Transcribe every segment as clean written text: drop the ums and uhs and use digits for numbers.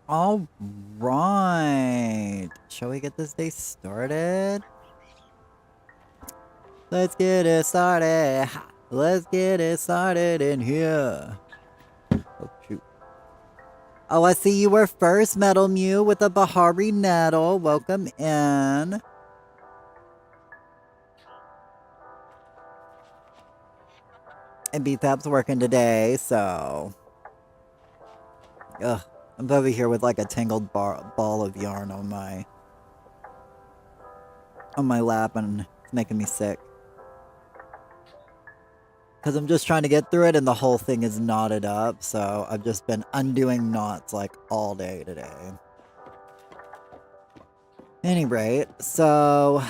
All right. Shall we get this day started? Let's get it started. Let's get it started in here. Oh, shoot. Oh, I see you were first, Metal Mew, with a Bahari Nettle. Welcome in. And BTAP's working today, so... Ugh. I'm over here with like a tangled ball of yarn on my lap, and it's making me sick. Because I'm just trying to get through it, and the whole thing is knotted up, so I've just been undoing knots like all day today. Any rate, so...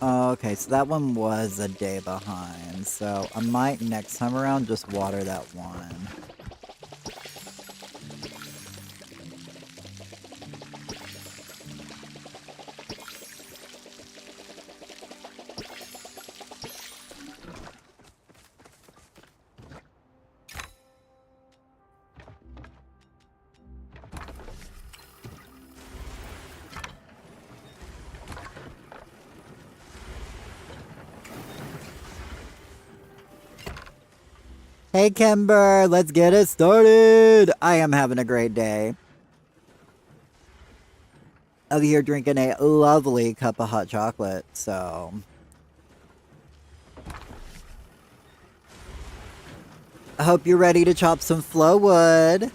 Okay, so that one was a day behind, so I might next time around just water that one. Hey Kimber, let's get it started! I am having a great day. Over here drinking a lovely cup of hot chocolate, so... I hope you're ready to chop some flow wood.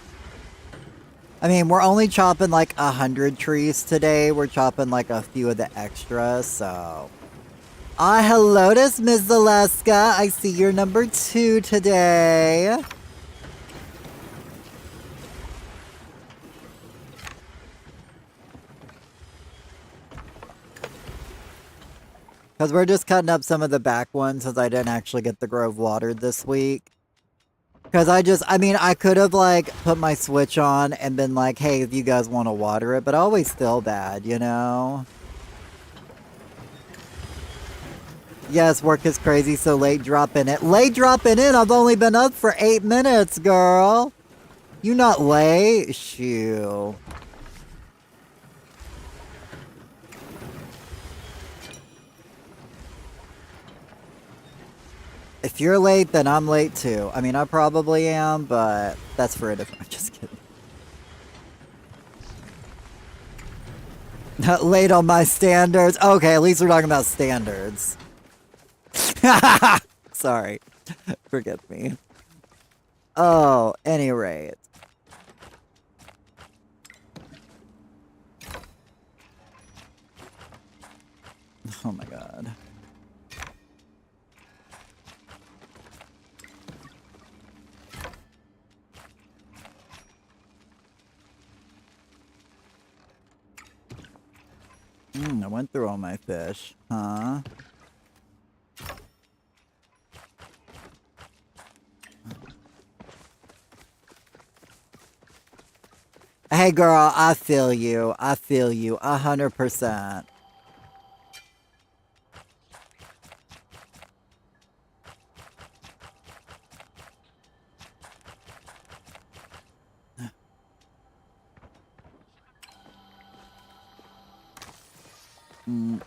I mean, we're only chopping like 100 trees today. We're chopping like a few of the extras, so... hello, this Ms. Zaleska. I see you're number 2 today. Because we're just cutting up some of the back ones since I didn't actually get the grove watered this week. Because I could have like put my switch on and been like, hey, if you guys want to water it, but I always feel bad, you know? Yes, work is crazy, so late dropping it. Late dropping in? I've only been up for 8 minutes, girl. You not late? Shoo. If you're late, then I'm late too. I mean, I probably am, but that's for a different... I'm just kidding. Not late on my standards. Okay, at least we're talking about standards. Sorry. Forgive me. Oh, any rate. Oh my god. I went through all my fish, huh? Hey girl, I feel you. I feel you 100%.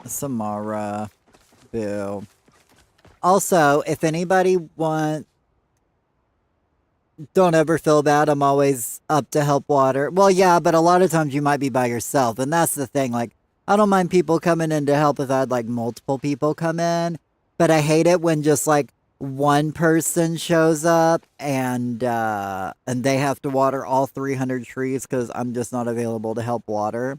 Samara. Boo. Also, if anybody don't ever feel bad, I'm always up to help water. Well, yeah, but a lot of times you might be by yourself, and that's the thing, like, I don't mind people coming in to help if I had, like, multiple people come in, but I hate it when just, like, one person shows up and they have to water all 300 trees because I'm just not available to help water.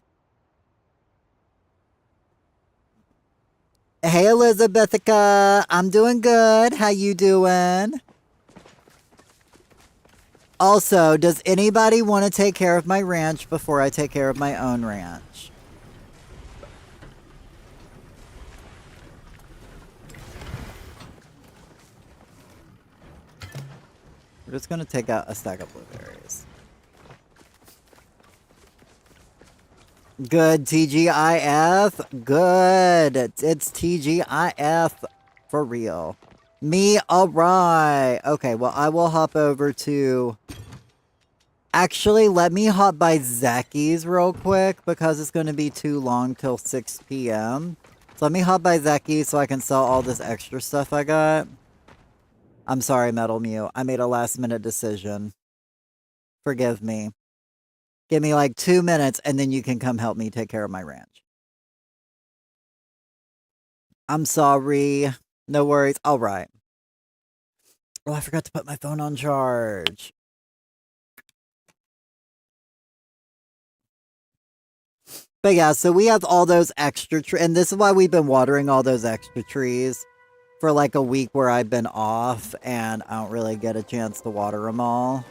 Hey, Elizabethica, I'm doing good. How you doing? Also, does anybody want to take care of my ranch before I take care of my own ranch? just gonna take out a stack of blueberries. Good, TGIF. Good. It's TGIF for real. Me, alright. Okay, well, I will hop over to... Actually, let me hop by Zacky's real quick because it's going to be too long till 6 p.m. So let me hop by Zacky's so I can sell all this extra stuff I got. I'm sorry, Metal Mew. I made a last-minute decision. Forgive me. Give me like 2 minutes and then you can come help me take care of my ranch. I'm sorry. No worries. All right. Oh, I forgot to put my phone on charge. But yeah, so we have all those extra trees. And this is why we've been watering all those extra trees for like a week where I've been off. And I don't really get a chance to water them all.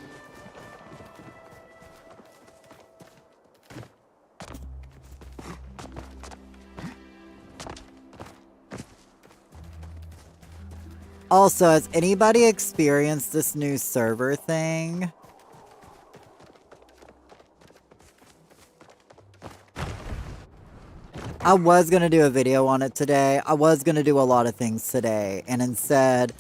Also, has anybody experienced this new server thing? I was going to do a video on it today. I was going to do a lot of things today. And instead,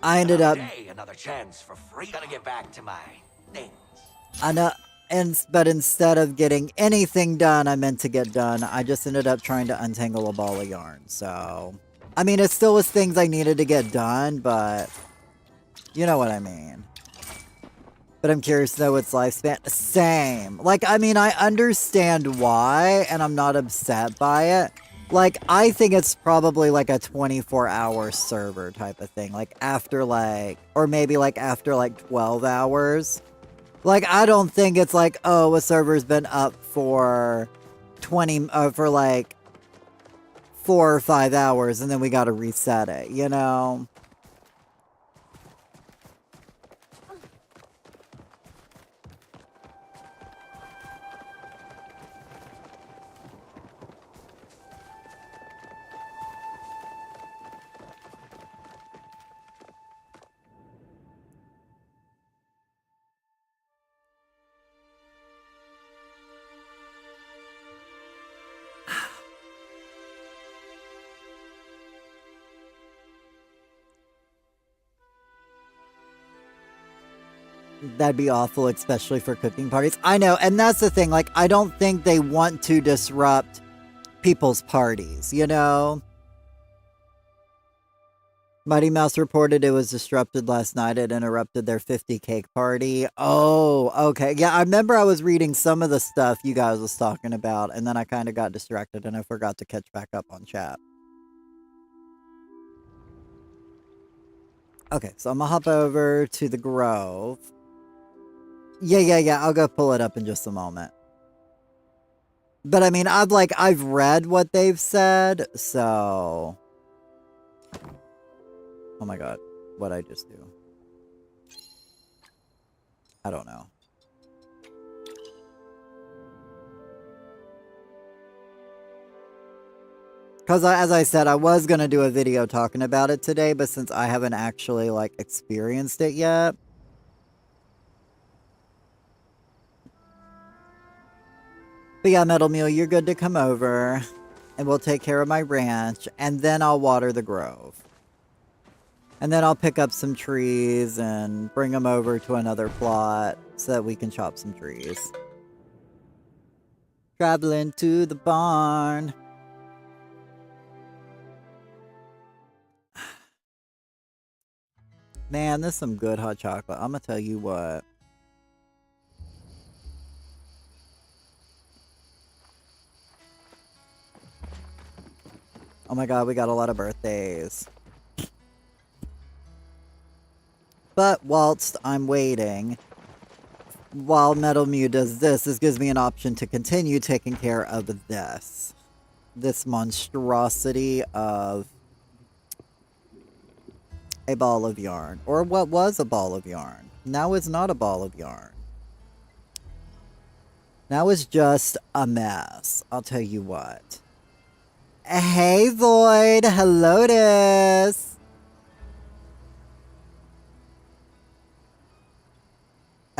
I ended up... Another chance for free. Gotta get back to my things. I know, but instead of getting anything done I meant to get done, I just ended up trying to untangle a ball of yarn. So, I mean, it still was things I needed to get done, but you know what I mean. But I'm curious to know what's lifespan. Same. Like, I mean, I understand why, and I'm not upset by it. Like, I think it's probably like a 24-hour server type of thing. Like, after like, or maybe like after like 12 hours. Like, I don't think it's like, oh, a server's been up for for like 4 or 5 hours and then we gotta reset it, you know? That'd be awful, especially for cooking parties. I know, and that's the thing. Like, I don't think they want to disrupt people's parties, you know? Mighty Mouse reported it was disrupted last night. It interrupted their 50 cake party. Oh, okay. Yeah, I remember I was reading some of the stuff you guys was talking about, and then I kind of got distracted and I forgot to catch back up on chat. Okay, so I'm gonna hop over to the Grove. Yeah. I'll go pull it up in just a moment. But I mean, I've read what they've said, so... Oh my god, what'd I just do? I don't know. Because as I said, I was going to do a video talking about it today, but since I haven't actually, like, experienced it yet... But yeah, Metal Mule, you're good to come over, and we'll take care of my ranch, and then I'll water the Grove. And then I'll pick up some trees and bring them over to another plot so that we can chop some trees. Traveling to the barn. Man, this is some good hot chocolate. I'm gonna tell you what. Oh my god, we got a lot of birthdays. But whilst I'm waiting, while Metal Mew does this gives me an option to continue taking care of this. This monstrosity of a ball of yarn. Or what was a ball of yarn. Now it's not a ball of yarn. Now it's just a mess. I'll tell you what. Hey, Void. Hello, Tis.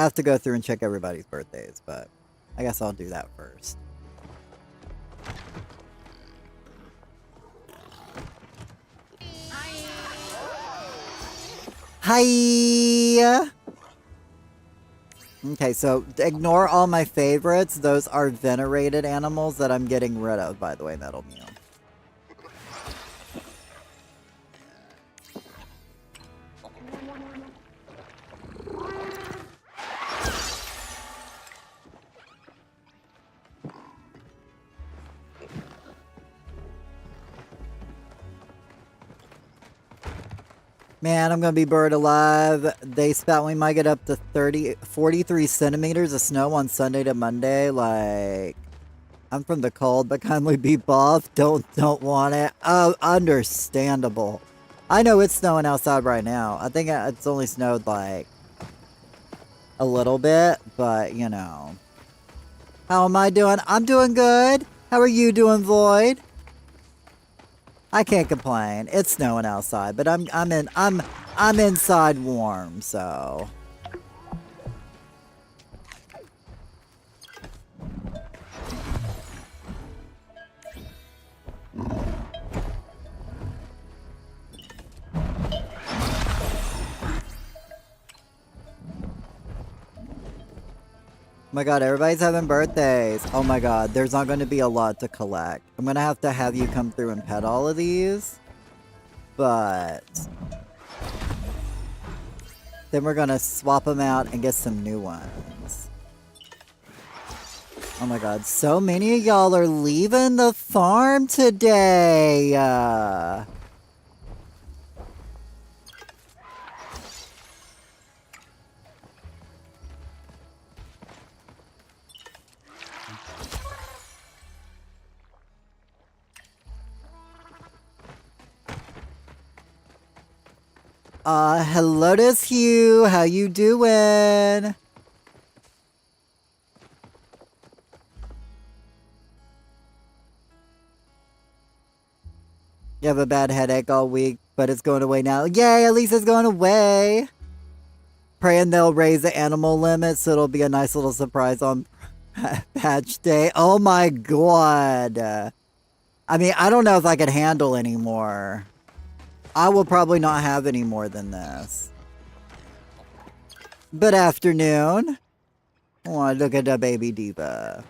have to go through and check everybody's birthdays, but I guess I'll do that first. Hi! Okay, so ignore all my favorites. Those are venerated animals that I'm getting rid of, by the way, Metal Mew. Man, I'm gonna be buried alive. They spout we might get up to 43 centimeters of snow on Sunday to Monday. Like, I'm from the cold, but kindly be buff. Don't want it. Oh, understandable. I know it's snowing outside right now. I think it's only snowed like a little bit, but you know. How am I doing? I'm doing good. How are you doing, Void? I can't complain. It's snowing outside, but I'm inside warm, so. Oh my god, everybody's having birthdays. Oh my god, there's not going to be a lot to collect. I'm going to have you come through and pet all of these. But then we're going to swap them out and get some new ones. Oh my god, so many of y'all are leaving the farm today. Hello, this Hugh. How you doing? You have a bad headache all week, but it's going away now. Yay, at least it's going away. Praying they'll raise the animal limit, so it'll be a nice little surprise on patch day. Oh my god. I mean, I don't know if I can handle any more. I will probably not have any more than this. Good afternoon. Oh, look at the baby diva.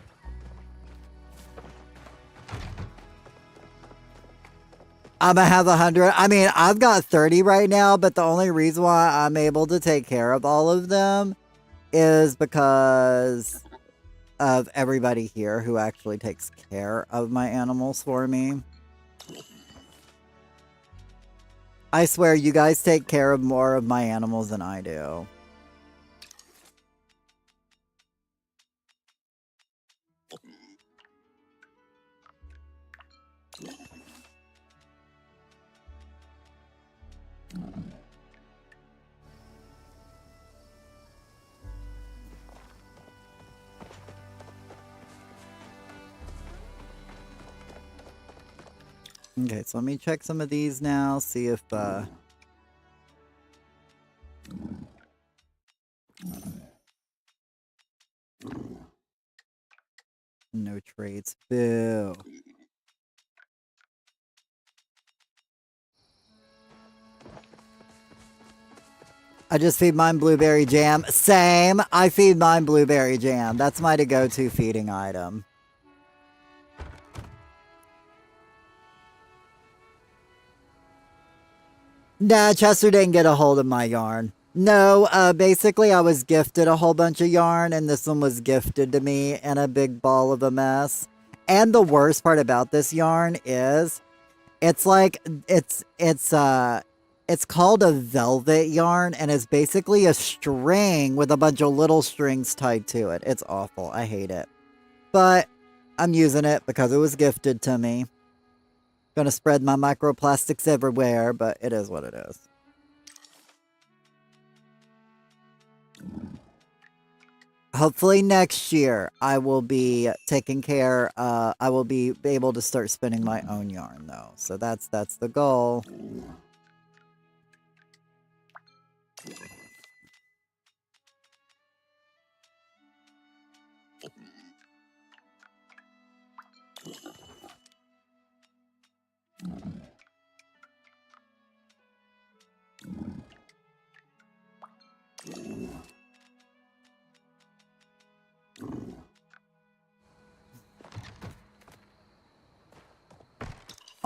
I'm gonna have 100. I mean, I've got 30 right now, but the only reason why I'm able to take care of all of them is because of everybody here who actually takes care of my animals for me. I swear, you guys take care of more of my animals than I do. Okay, so let me check some of these now, see if, no traits. Boo. I just feed mine blueberry jam. Same. I feed mine blueberry jam. That's my to-go-to feeding item. Nah, Chester didn't get a hold of my yarn. No, basically I was gifted a whole bunch of yarn, and this one was gifted to me in a big ball of a mess. And the worst part about this yarn is, it's like, it's called a velvet yarn, and it's basically a string with a bunch of little strings tied to it. It's awful. I hate it. But I'm using it because it was gifted to me. Gonna spread my microplastics everywhere, but it is what it is. Hopefully next year I will be taking care, I will be able to start spinning my own yarn though. So that's the goal.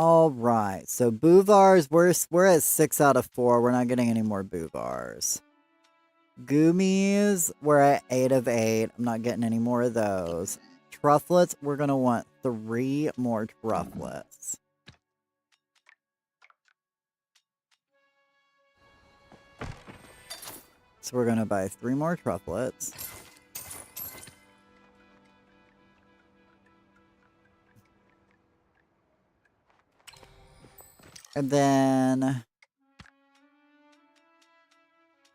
All right, so Bouvars, we're at 6 out of 4. We're not getting any more Bouvars. Goomies, we're at 8 of 8. I'm not getting any more of those. Trufflets, we're going to want 3 more trufflets. So we're going to buy 3 more trufflets. And then,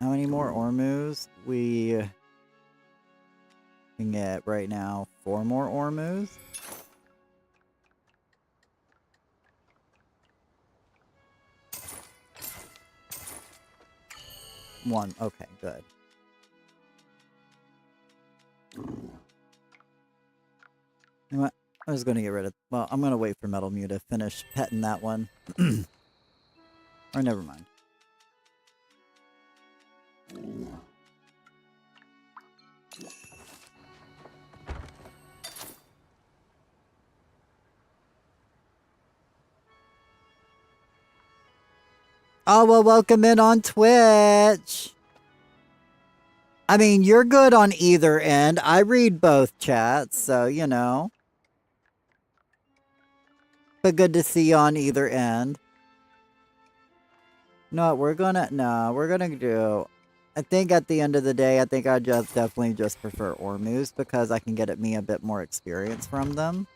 how many more Ormus? We can get right now 4 more Ormus. One. Okay, good. You know what? I was going to get rid of... Well, I'm going to wait for Metal Mew to finish petting that one. Or never mind. Oh, well, welcome in on Twitch. I mean, you're good on either end. I read both chats, so, you know. But good to see you on either end. No, we're gonna do... I think at the end of the day, I think I definitely just prefer Ormus because I can get me a bit more experience from them.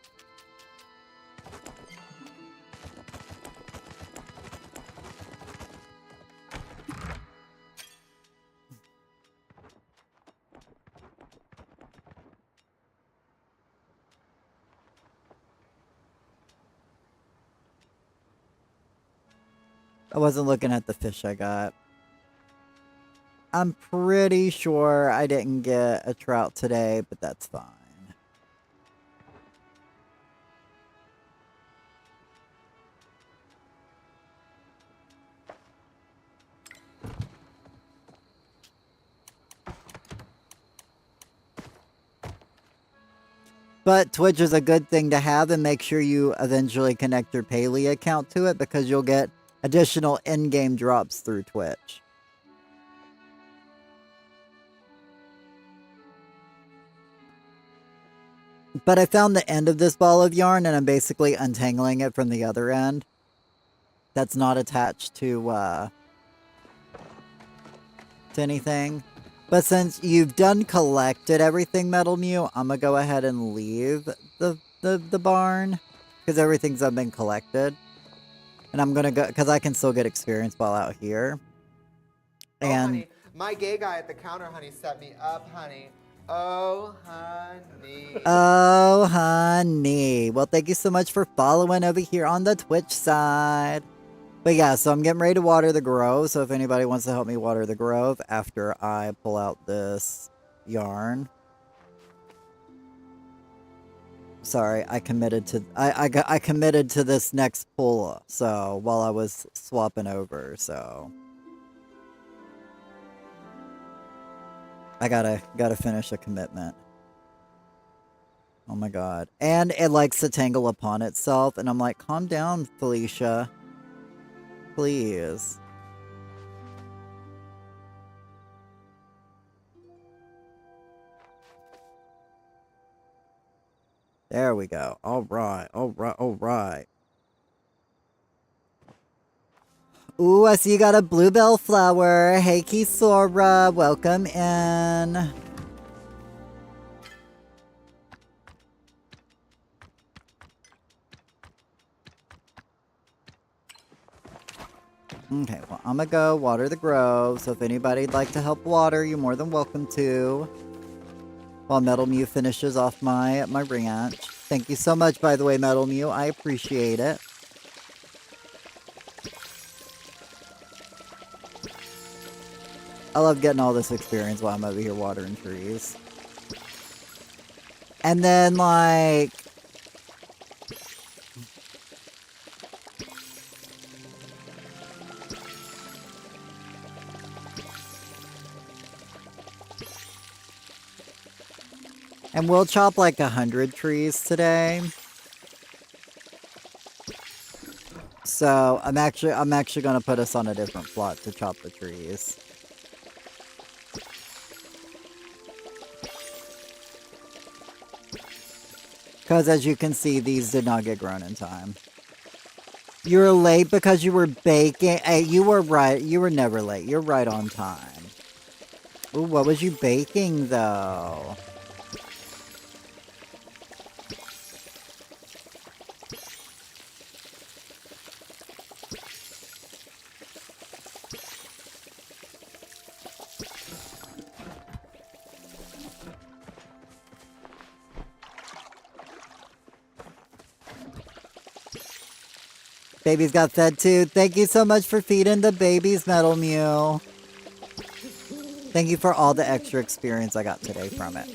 I wasn't looking at the fish I got. I'm pretty sure I didn't get a trout today, but that's fine. But Twitch is a good thing to have, and make sure you eventually connect your Payley account to it because you'll get additional in-game drops through Twitch. But I found the end of this ball of yarn, and I'm basically untangling it from the other end. That's not attached to anything. But since you've done collected everything, Metal Mew, I'm gonna go ahead and leave the barn. Because everything's been collected. And I'm gonna go, because I can still get experience while out here. And... Oh, honey, my gay guy at the counter, honey, set me up, honey. Oh, honey. Oh, honey. Well, thank you so much for following over here on the Twitch side. But yeah, so I'm getting ready to water the grove. So if anybody wants to help me water the grove after I pull out this yarn. Sorry, I committed to I committed to this next pull. So while I was swapping over, so I gotta finish a commitment. Oh my god. And it likes to tangle upon itself, and I'm like, calm down, Felicia. Please. There we go. Alright, alright, alright. Ooh, I see you got a bluebell flower. Hey, Kisora, welcome in. Okay, well, I'm gonna go water the grove, so if anybody'd like to help water, you're more than welcome to. While Metal Mew finishes off my ranch. Thank you so much, by the way, Metal Mew. I appreciate it. I love getting all this experience while I'm over here watering trees. And then, like... And we'll chop like 100 trees today. So I'm actually gonna put us on a different plot to chop the trees. Because as you can see, these did not get grown in time. You were late because you were baking. Hey, you were right. You were never late. You're right on time. Ooh, what was you baking though? Babies got fed too. Thank you so much for feeding the babies, Metal Mew. Thank you for all the extra experience I got today from it.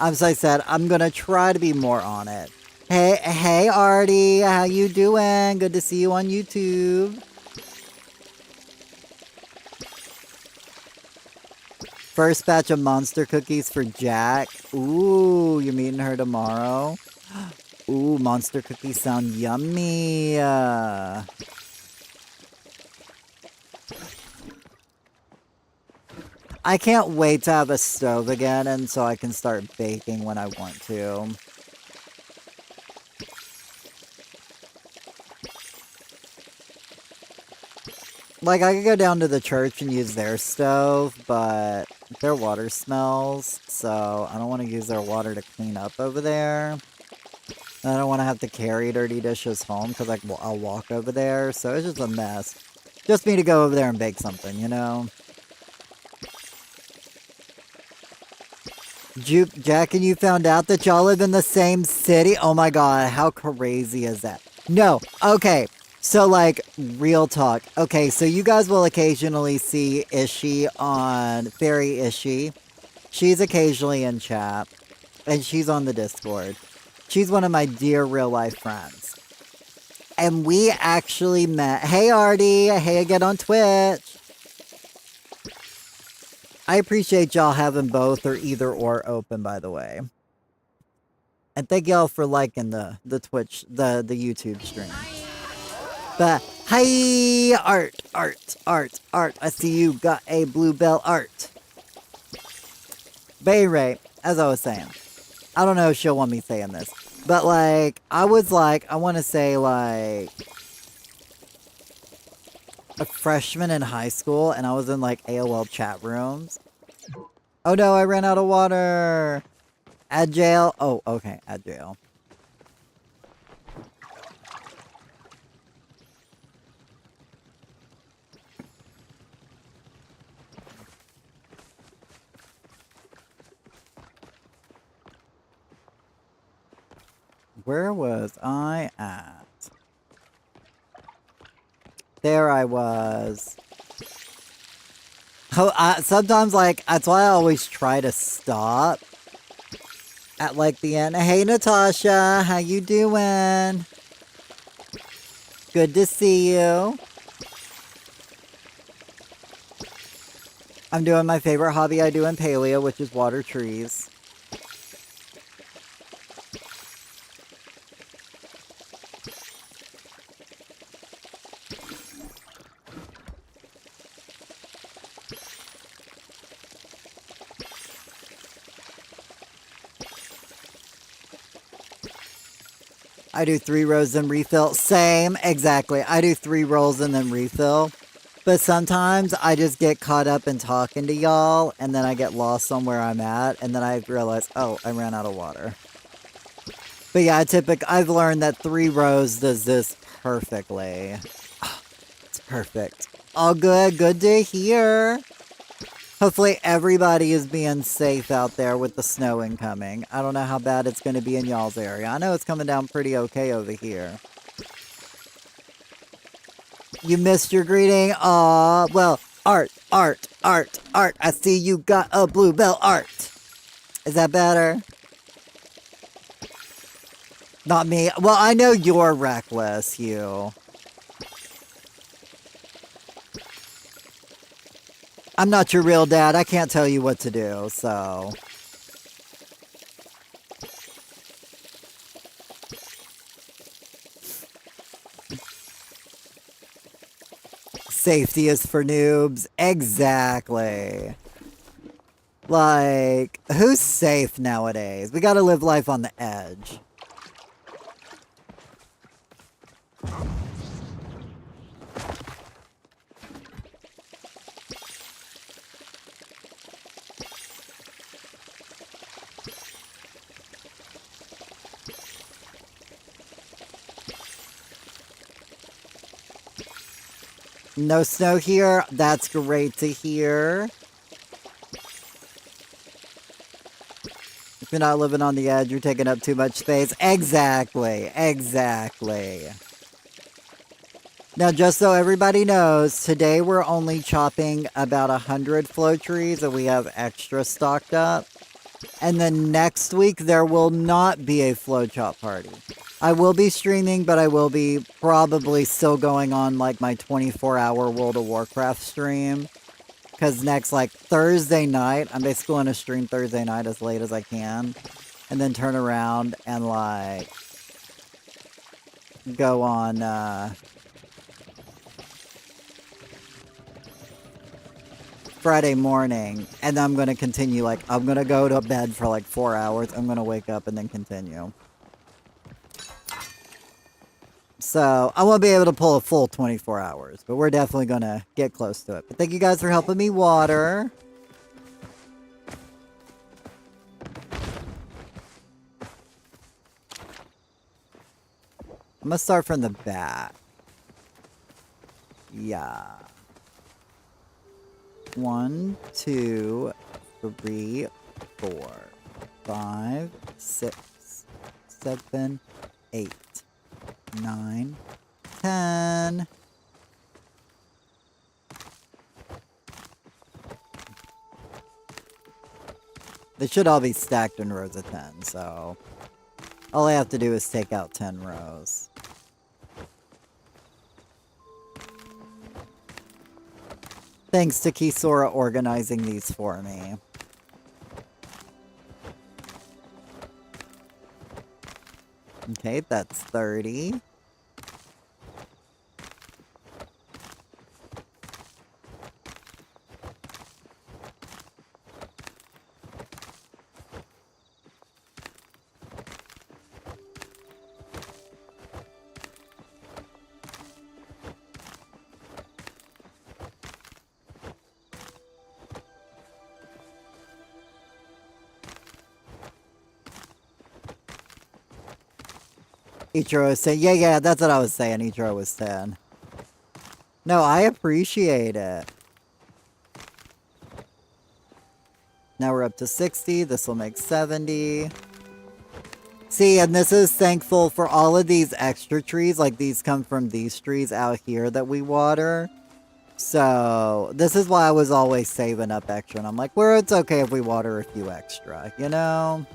As I said, I'm gonna try to be more on it. Hey, Artie, how you doing? Good to see you on YouTube. First batch of monster cookies for Jack. Ooh, you're meeting her tomorrow? Ooh, monster cookies sound yummy. I can't wait to have a stove again, and so I can start baking when I want to. Like, I could go down to the church and use their stove, but their water smells, so I don't want to use their water to clean up over there. And I don't want to have to carry dirty dishes home, because I'll walk over there, so it's just a mess. Just me to go over there and bake something, you know? Jack and you found out that y'all live in the same city? Oh my god, how crazy is that? No, okay. So, like, real talk. Okay, so you guys will occasionally see Ishi on Fairy Ishi. She's occasionally in chat, and she's on the Discord. She's one of my dear real-life friends. And we actually met... Hey, Artie! Hey again on Twitch! I appreciate y'all having both or either or open, by the way. And thank y'all for liking the Twitch, the YouTube stream. But, hi, Art. I see you got a bluebell Art. Bay Ray, as I was saying, I don't know if she'll want me saying this, but like, I want to say like, a freshman in high school, and I was in like AOL chat rooms. Oh no, I ran out of water. Add jail. Oh, okay, add jail. Where was I at? There I was. Oh, sometimes, like, that's why I always try to stop at, like, the end. Hey, Natasha, how you doing? Good to see you. I'm doing my favorite hobby I do in Paleo, which is water trees. I do 3 rows and refill. Same, exactly. I do 3 rolls and then refill. But sometimes I just get caught up in talking to y'all, and then I get lost on where I'm at, and then I realize, oh, I ran out of water. But yeah, I've learned that 3 rows does this perfectly. Oh, it's perfect. All good, good to hear. Hopefully everybody is being safe out there with the snow incoming. I don't know how bad it's going to be in y'all's area. I know it's coming down pretty okay over here. You missed your greeting? Aw, well, Art. I see you got a bluebell Art. Is that better? Not me. Well, I know you're reckless, you. I'm not your real dad. I can't tell you what to do, so... Safety is for noobs. Exactly. Like, who's safe nowadays? We gotta live life on the edge. No snow here. That's great to hear. If you're not living on the edge, you're taking up too much space. Exactly. Exactly. Now, just so everybody knows, today we're only chopping about 100 flow trees and we have extra stocked up. And then next week, there will not be a flow chop party. I will be streaming, but I will be probably still going on like my 24-hour World of Warcraft stream. Because next, like Thursday night, I'm basically going to stream Thursday night as late as I can. And then turn around and like go on Friday morning. And then I'm going to continue, like I'm going to go to bed for like 4 hours. I'm going to wake up and then continue. So, I won't be able to pull a full 24 hours, but we're definitely going to get close to it. But thank you guys for helping me water. I'm going to start from the back. Yeah. 1, 2, 3, 4, 5, 6, 7, 8. 9, 10. They should all be stacked in rows of 10, so all I have to do is take out 10 rows. Thanks to Kisora organizing these for me. Okay, that's 30. Ichiro was saying, yeah, that's what I was saying. Ichiro was saying. No, I appreciate it. Now we're up to 60. This will make 70. See, and this is thankful for all of these extra trees. Like, these come from these trees out here that we water. So, this is why I was always saving up extra. And I'm like, well, it's okay if we water a few extra, you know?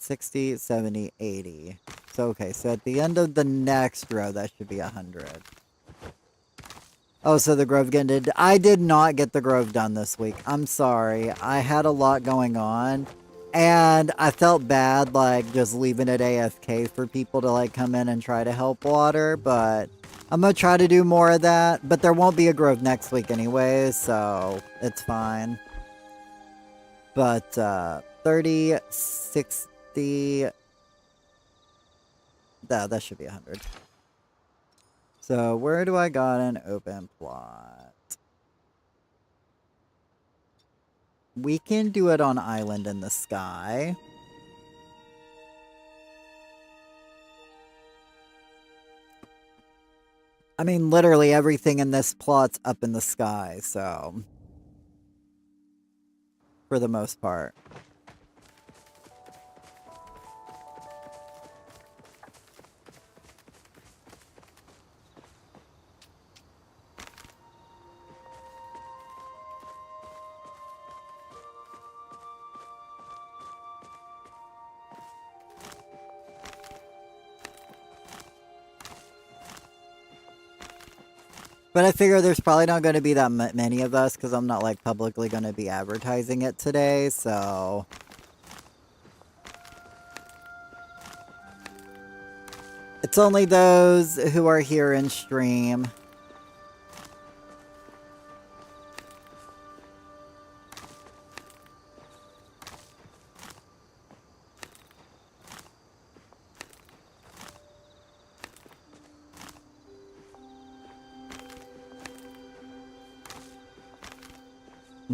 $60, $70, $80. So, okay, so at the end of the next row, that should be 100. Oh, so the Grove did. I did not get the Grove done this week. I'm sorry. I had a lot going on. And I felt bad, like, just leaving it AFK for people to, like, come in and try to help water. But I'm going to try to do more of that. But there won't be a Grove next week anyway, so it's fine. But, 30, 60... That should be 100. So, where do I got an open plot? We can do it on Island in the Sky. I mean, literally everything in this plot's up in the sky, so... For the most part. But I figure there's probably not going to be that many of us because I'm not like publicly going to be advertising it today, so... It's only those who are here in stream.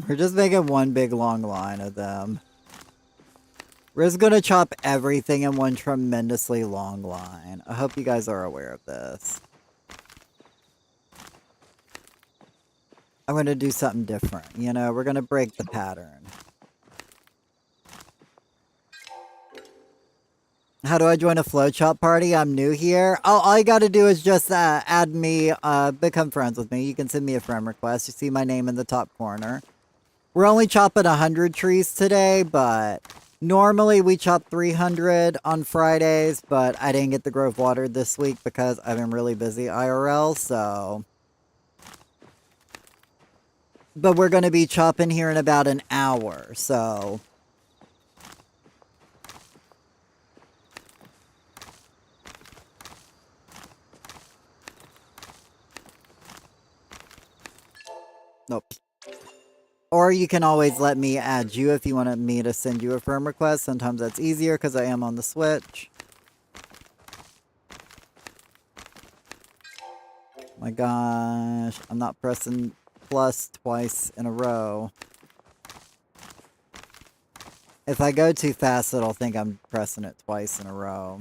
We're just making one big long line of them. We're just gonna chop everything in one tremendously long line. I hope you guys are aware of this. I'm gonna do something different, you know? We're gonna break the pattern. How do I join a flow chop party? I'm new here. Oh, all you gotta do is just add me, become friends with me. You can send me a friend request. You see my name in the top corner. We're only chopping 100 trees today, but normally we chop 300 on Fridays, but I didn't get the grove watered this week because I've been really busy IRL, so... But we're gonna be chopping here in about an hour, so... Nope. Or you can always let me add you if you want me to send you a friend request. Sometimes that's easier because I am on the Switch. My gosh, I'm not pressing plus twice in a row. If I go too fast, it'll think I'm pressing it twice in a row.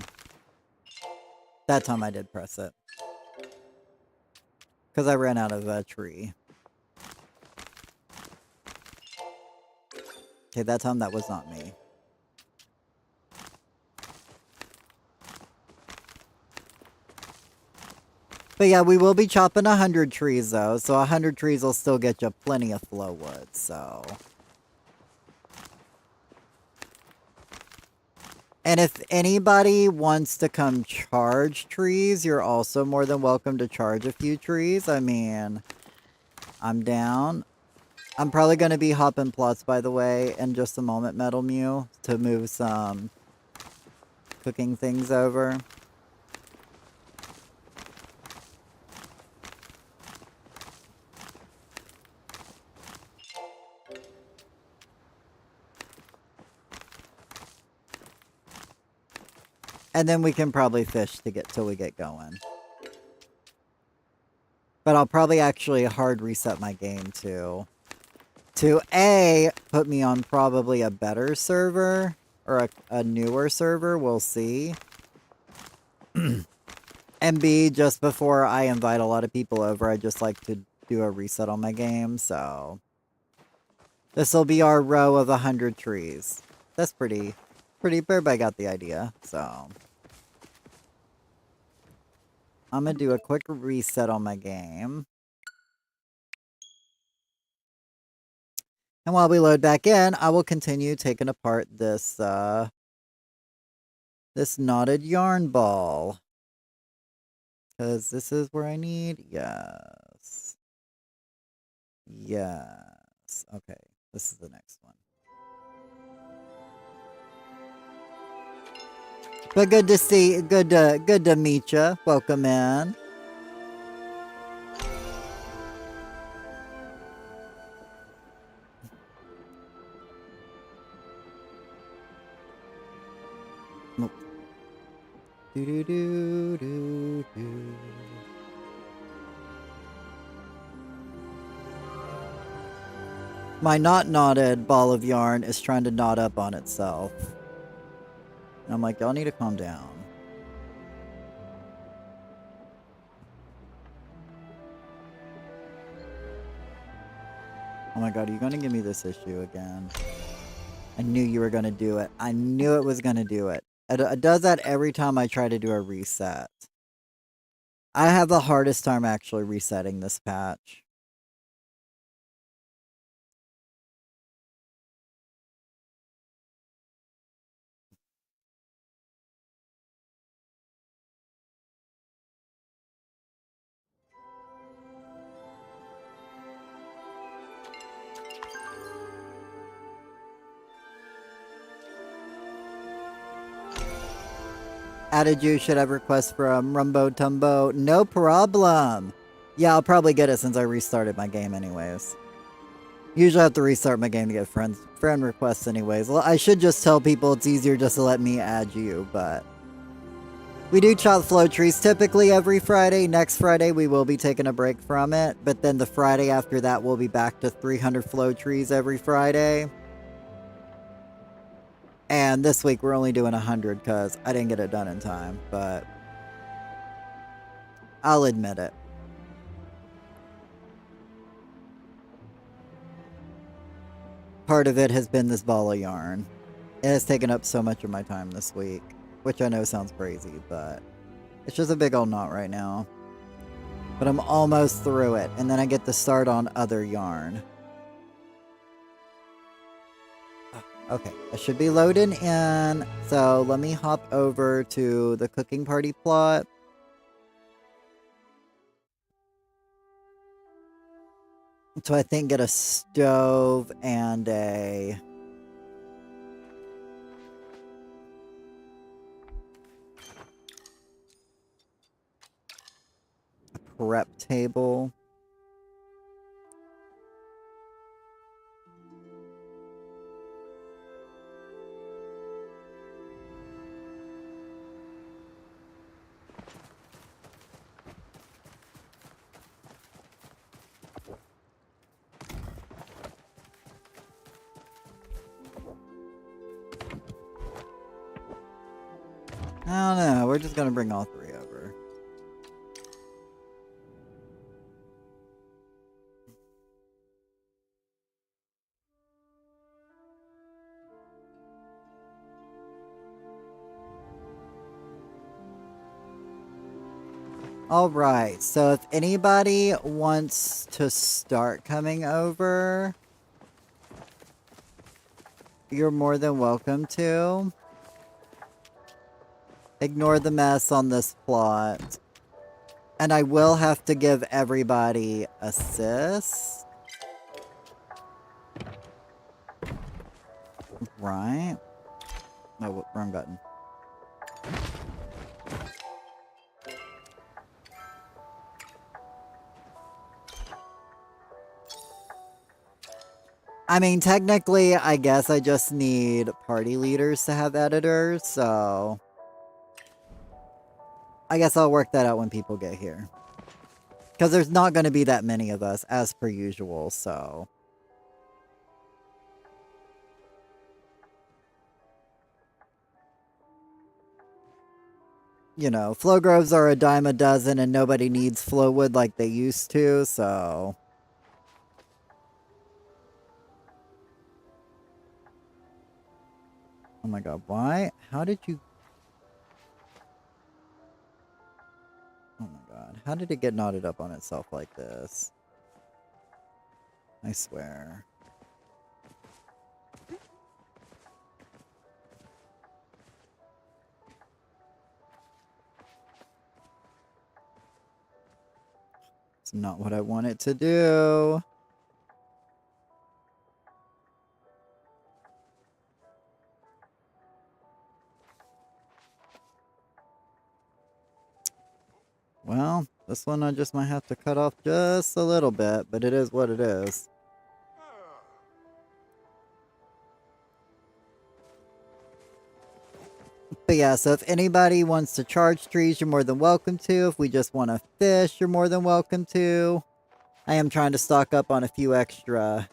That time I did press it. Because I ran out of a tree. Okay, that time that was not me. But yeah, we will be chopping 100 trees though, so 100 trees will still get you plenty of flow wood, so... And if anybody wants to come charge trees, you're also more than welcome to charge a few trees. I mean, I'm down. I'm probably going to be hopping plots, by the way, in just a moment, Metal Mew, to move some cooking things over. And then we can probably fish to get till we get going. But I'll probably actually hard reset my game too. To A, put me on probably a better server. Or a newer server, we'll see. And B, just before I invite a lot of people over, I just like to do a reset on my game, so... This will be our row of 100 trees. That's pretty... everybody got the idea, so... I'm gonna do a quick reset on my game. And while we load back in, I will continue taking apart this, this knotted yarn ball. Because this is where I need... Yes. Yes. Okay. This is the next one. But good to see... Good to meet ya. Welcome in. Do do do do do. My not knotted ball of yarn is trying to knot up on itself. And I'm like, y'all need to calm down. Oh my god, are you gonna give me this issue again? I knew you were gonna do it. I knew it was gonna do it. It does that every time I try to do a reset. I have the hardest time actually resetting this patch. Added you. Should have requests from Rumbo Tumbo. No problem. Yeah, I'll probably get it since I restarted my game anyways. Usually I have to restart my game to get friend requests anyways. Well, I should just tell people it's easier just to let me add you, but... We do chop flow trees typically every Friday. Next Friday we will be taking a break from it, but then the Friday after that we'll be back to 300 flow trees every Friday. And this week we're only doing 100 because I didn't get it done in time, but I'll admit it. Part of it has been this ball of yarn. It has taken up so much of my time this week, which I know sounds crazy, but it's just a big old knot right now. But I'm almost through it, and then I get to start on other yarn. Okay, I should be loading in, so let me hop over to the cooking party plot. So I think get a stove and a prep table. I don't know, we're just gonna bring all three over. Alright, so if anybody wants to start coming over, you're more than welcome to. Ignore the mess on this plot. And I will have to give everybody assists. Right. No, wrong button. I mean, technically, I guess I just need party leaders to have editors, so... I guess I'll work that out when people get here. Because there's not going to be that many of us, as per usual, so... You know, flow groves are a dime a dozen and nobody needs flow wood like they used to, so... Oh my god, why? How did you... Oh my god, how did it get knotted up on itself like this? I swear. It's not what I want it to do. Well, this one I just might have to cut off just a little bit, but it is what it is. But yeah, so if anybody wants to charge trees, you're more than welcome to. If we just want to fish, you're more than welcome to. I am trying to stock up on a few extra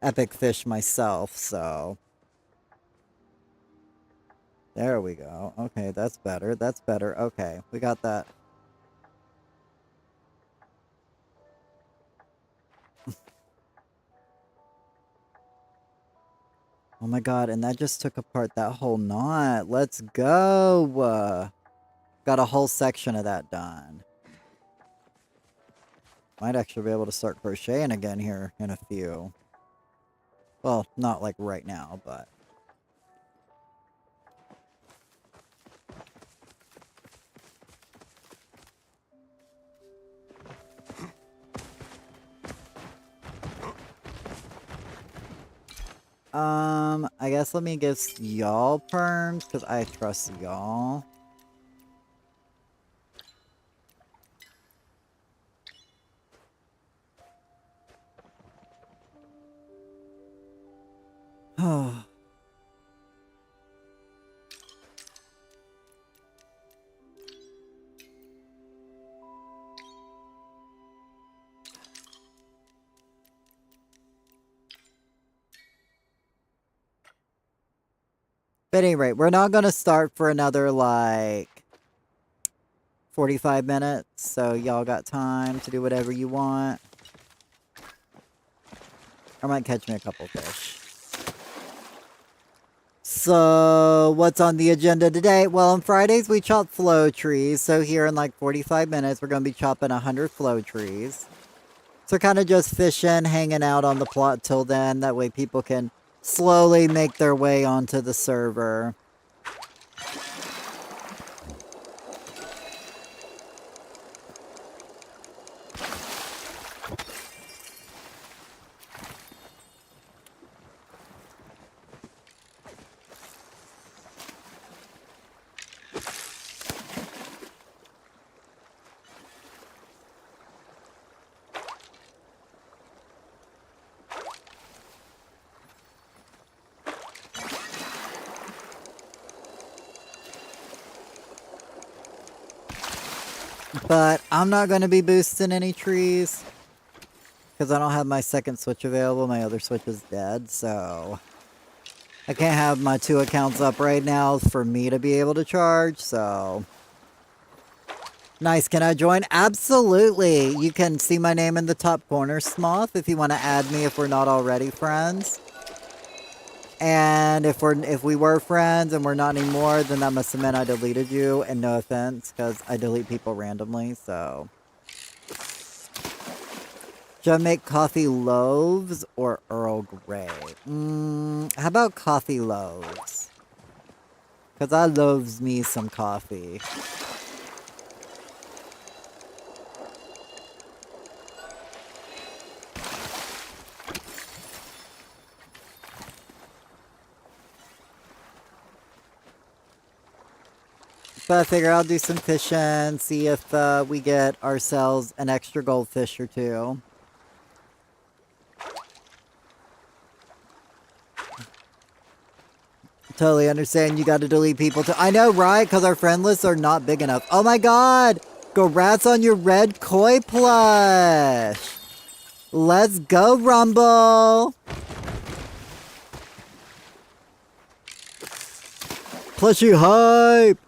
epic fish myself, so... There we go. Okay, that's better. That's better. Okay, we got that. Oh my god, and that just took apart that whole knot. Let's go! Got a whole section of that done. Might actually be able to start crocheting again here in a few. Well, not like right now, but... I guess let me give y'all perms, because I trust y'all. But at any rate, we're not going to start for another, like, 45 minutes. So y'all got time to do whatever you want. I might catch me a couple fish. So, what's on the agenda today? Well, on Fridays, we chop flow trees. So here in like 45 minutes, we're going to be chopping 100 flow trees. So kind of just fishing, hanging out on the plot till then. That way people can slowly make their way onto the server. But I'm not going to be boosting any trees. Because I don't have my second switch available. My other switch is dead, so... I can't have my 2 accounts up right now for me to be able to charge, so... Nice, can I join? Absolutely! You can see my name in the top corner, Smoth, if you want to add me if we're not already friends. And if we were friends and we're not anymore, then that must have meant I deleted you, and no offense, because I delete people randomly, so... Should I make coffee loaves or Earl Grey? How about coffee loaves? Because I loves me some coffee. But I figure I'll do some fishing, see if we get ourselves an extra goldfish or 2. Totally understand you gotta delete people too. I know, right? Because our friend lists are not big enough. Oh my god! Congrats on your red koi plush! Let's go, Rumble! Plushie hype!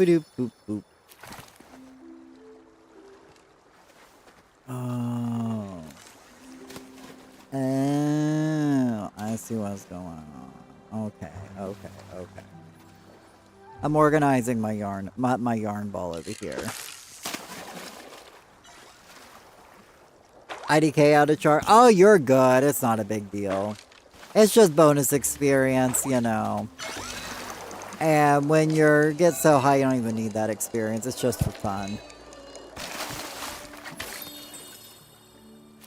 Boop, boop, boop. Oh. Oh, I see what's going on. Okay, okay, okay. I'm organizing my yarn, my yarn ball over here. IDK out of chart. Oh, you're good. It's not a big deal. It's just bonus experience, you know. And when you get so high, you don't even need that experience. It's just for fun.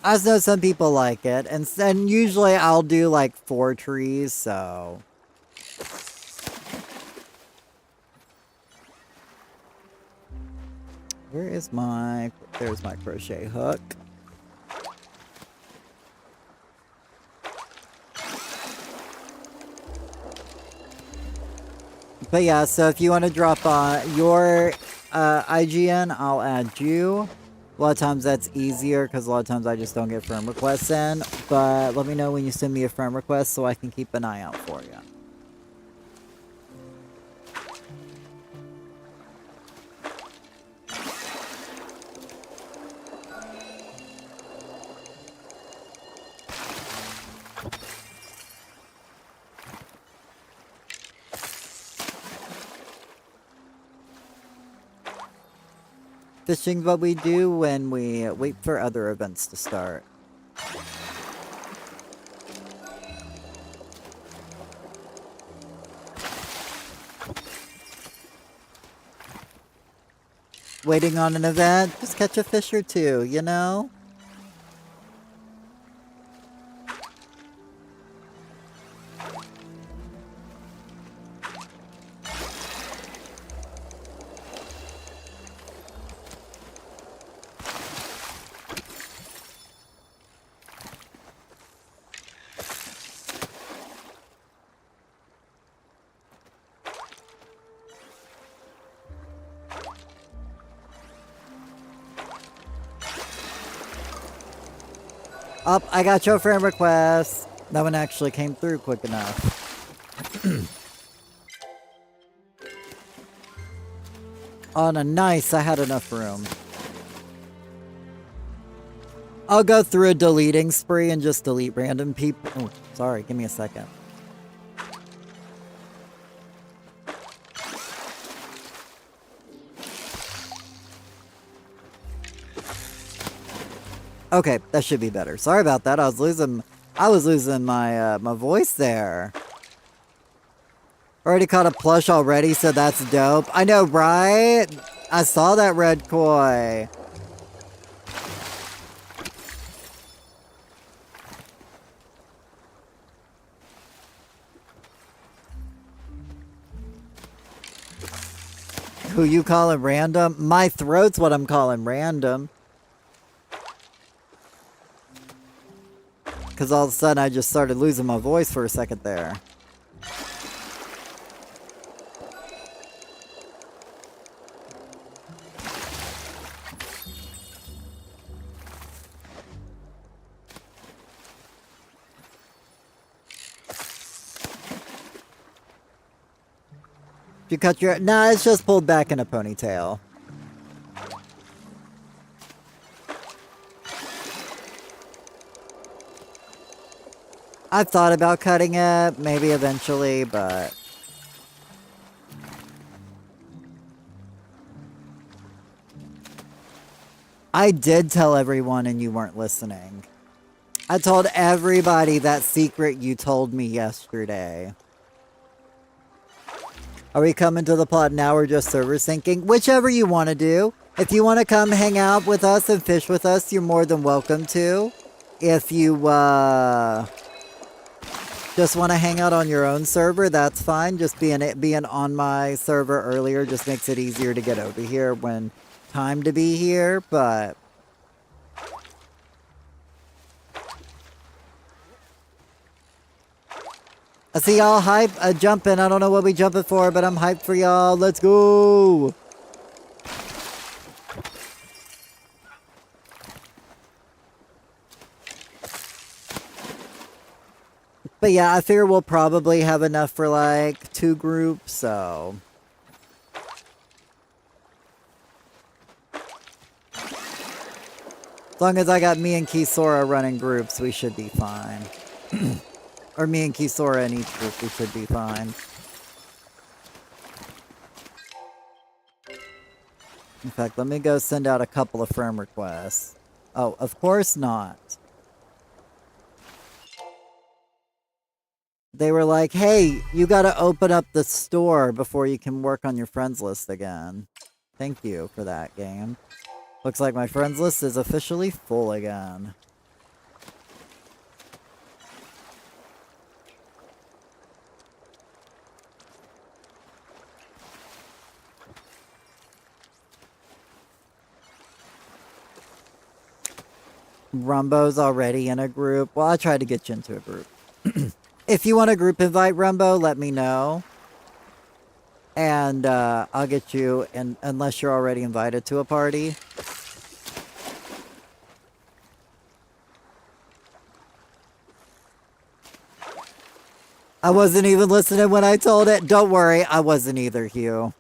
I just know some people like it. And usually I'll do like 4 trees, so... Where is my... There's my crochet hook. But yeah, so if you want to drop your IGN, I'll add you. A lot of times that's easier because a lot of times I just don't get friend requests in. But let me know when you send me a friend request so I can keep an eye out for you. Fishing's what we do when we wait for other events to start. waiting on an event, just catch a fish or two, you know? Up, I got your friend request. That one actually came through quick enough. Oh, no, nice. I had enough room. I'll go through a deleting spree and just delete random people. Oh, sorry. Give me a second. Okay, that should be better. Sorry about that. I was losing my my voice there. Already caught a plush already, so that's dope. I know, right? I saw that red koi. Who you calling random? My throat's what I'm calling random. Because all of a sudden I just started losing my voice for a second there. You cut your... Nah, it's just pulled back in a ponytail. I've thought about cutting it, maybe eventually, but... I did tell everyone and you weren't listening. I told everybody that secret you told me yesterday. Are we coming to the plot now or just server syncing? Whichever you want to do. If you want to come hang out with us and fish with us, you're more than welcome to. If you, just want to hang out on your own server, that's fine. Just being on my server earlier just makes it easier to get over here when time to be here, but... I see y'all hype, jumping. I don't know what we jumping for, but I'm hyped for y'all. Let's go! But yeah, I figure we'll probably have enough for like 2 groups, so... As long as I got me and Kisora running groups, we should be fine. Or me and Kisora in each group, we should be fine. In fact, let me go send out a couple of friend requests. Oh, of course not. They were like, hey, you gotta open up the store before you can work on your friends list again. Thank you for that, game. Looks like my friends list is officially full again. Rumbo's already in a group. Well, I tried to get you into a group. If you want a group invite, Rumbo, let me know. And I'll get you, in, unless you're already invited to a party. I wasn't even listening when I told it. Don't worry, I wasn't either, Hugh.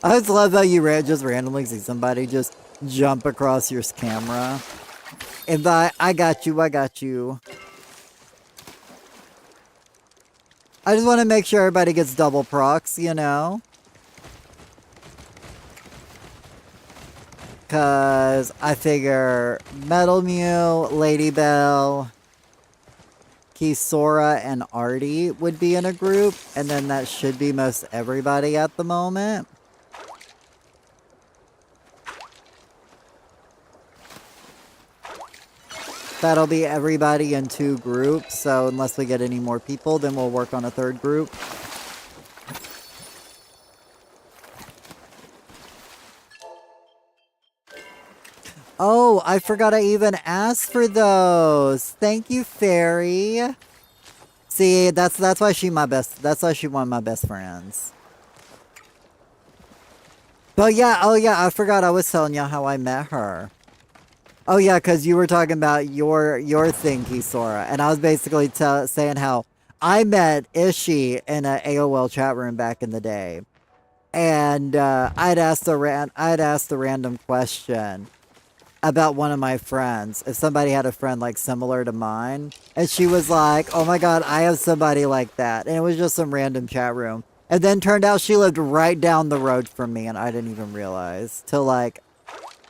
I just love how you just randomly see somebody just jump across your camera. Invite. I got you. I got you. I just want to make sure everybody gets double procs, you know? Because I figure Metal Mew, Lady Bell, Kisora, and Artie would be in a group. And then that should be most everybody at the moment. That'll be everybody in 2 groups, so unless we get any more people, then we'll work on a 3rd group. Oh, I forgot I even asked for those. Thank you, Fairy. See, that's why she's my best. That's why she's one of my best friends. But yeah, oh yeah, I forgot I was telling you how I met her. Oh yeah, because you were talking about your thing, Kisora, and I was basically saying how I met Ishi in an AOL chat room back in the day, and I'd asked the random question about one of my friends, if somebody had a friend like similar to mine, and she was like, "Oh my God, I have somebody like that," and it was just some random chat room, and then turned out she lived right down the road from me, and I didn't even realize till like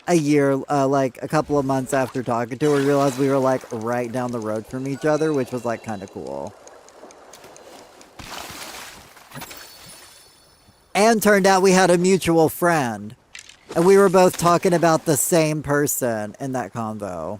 a year, like a couple of months after talking to her, we realized we were like right down the road from each other, which was like kind of cool. And turned out we had a mutual friend. And we were both talking about the same person in that convo.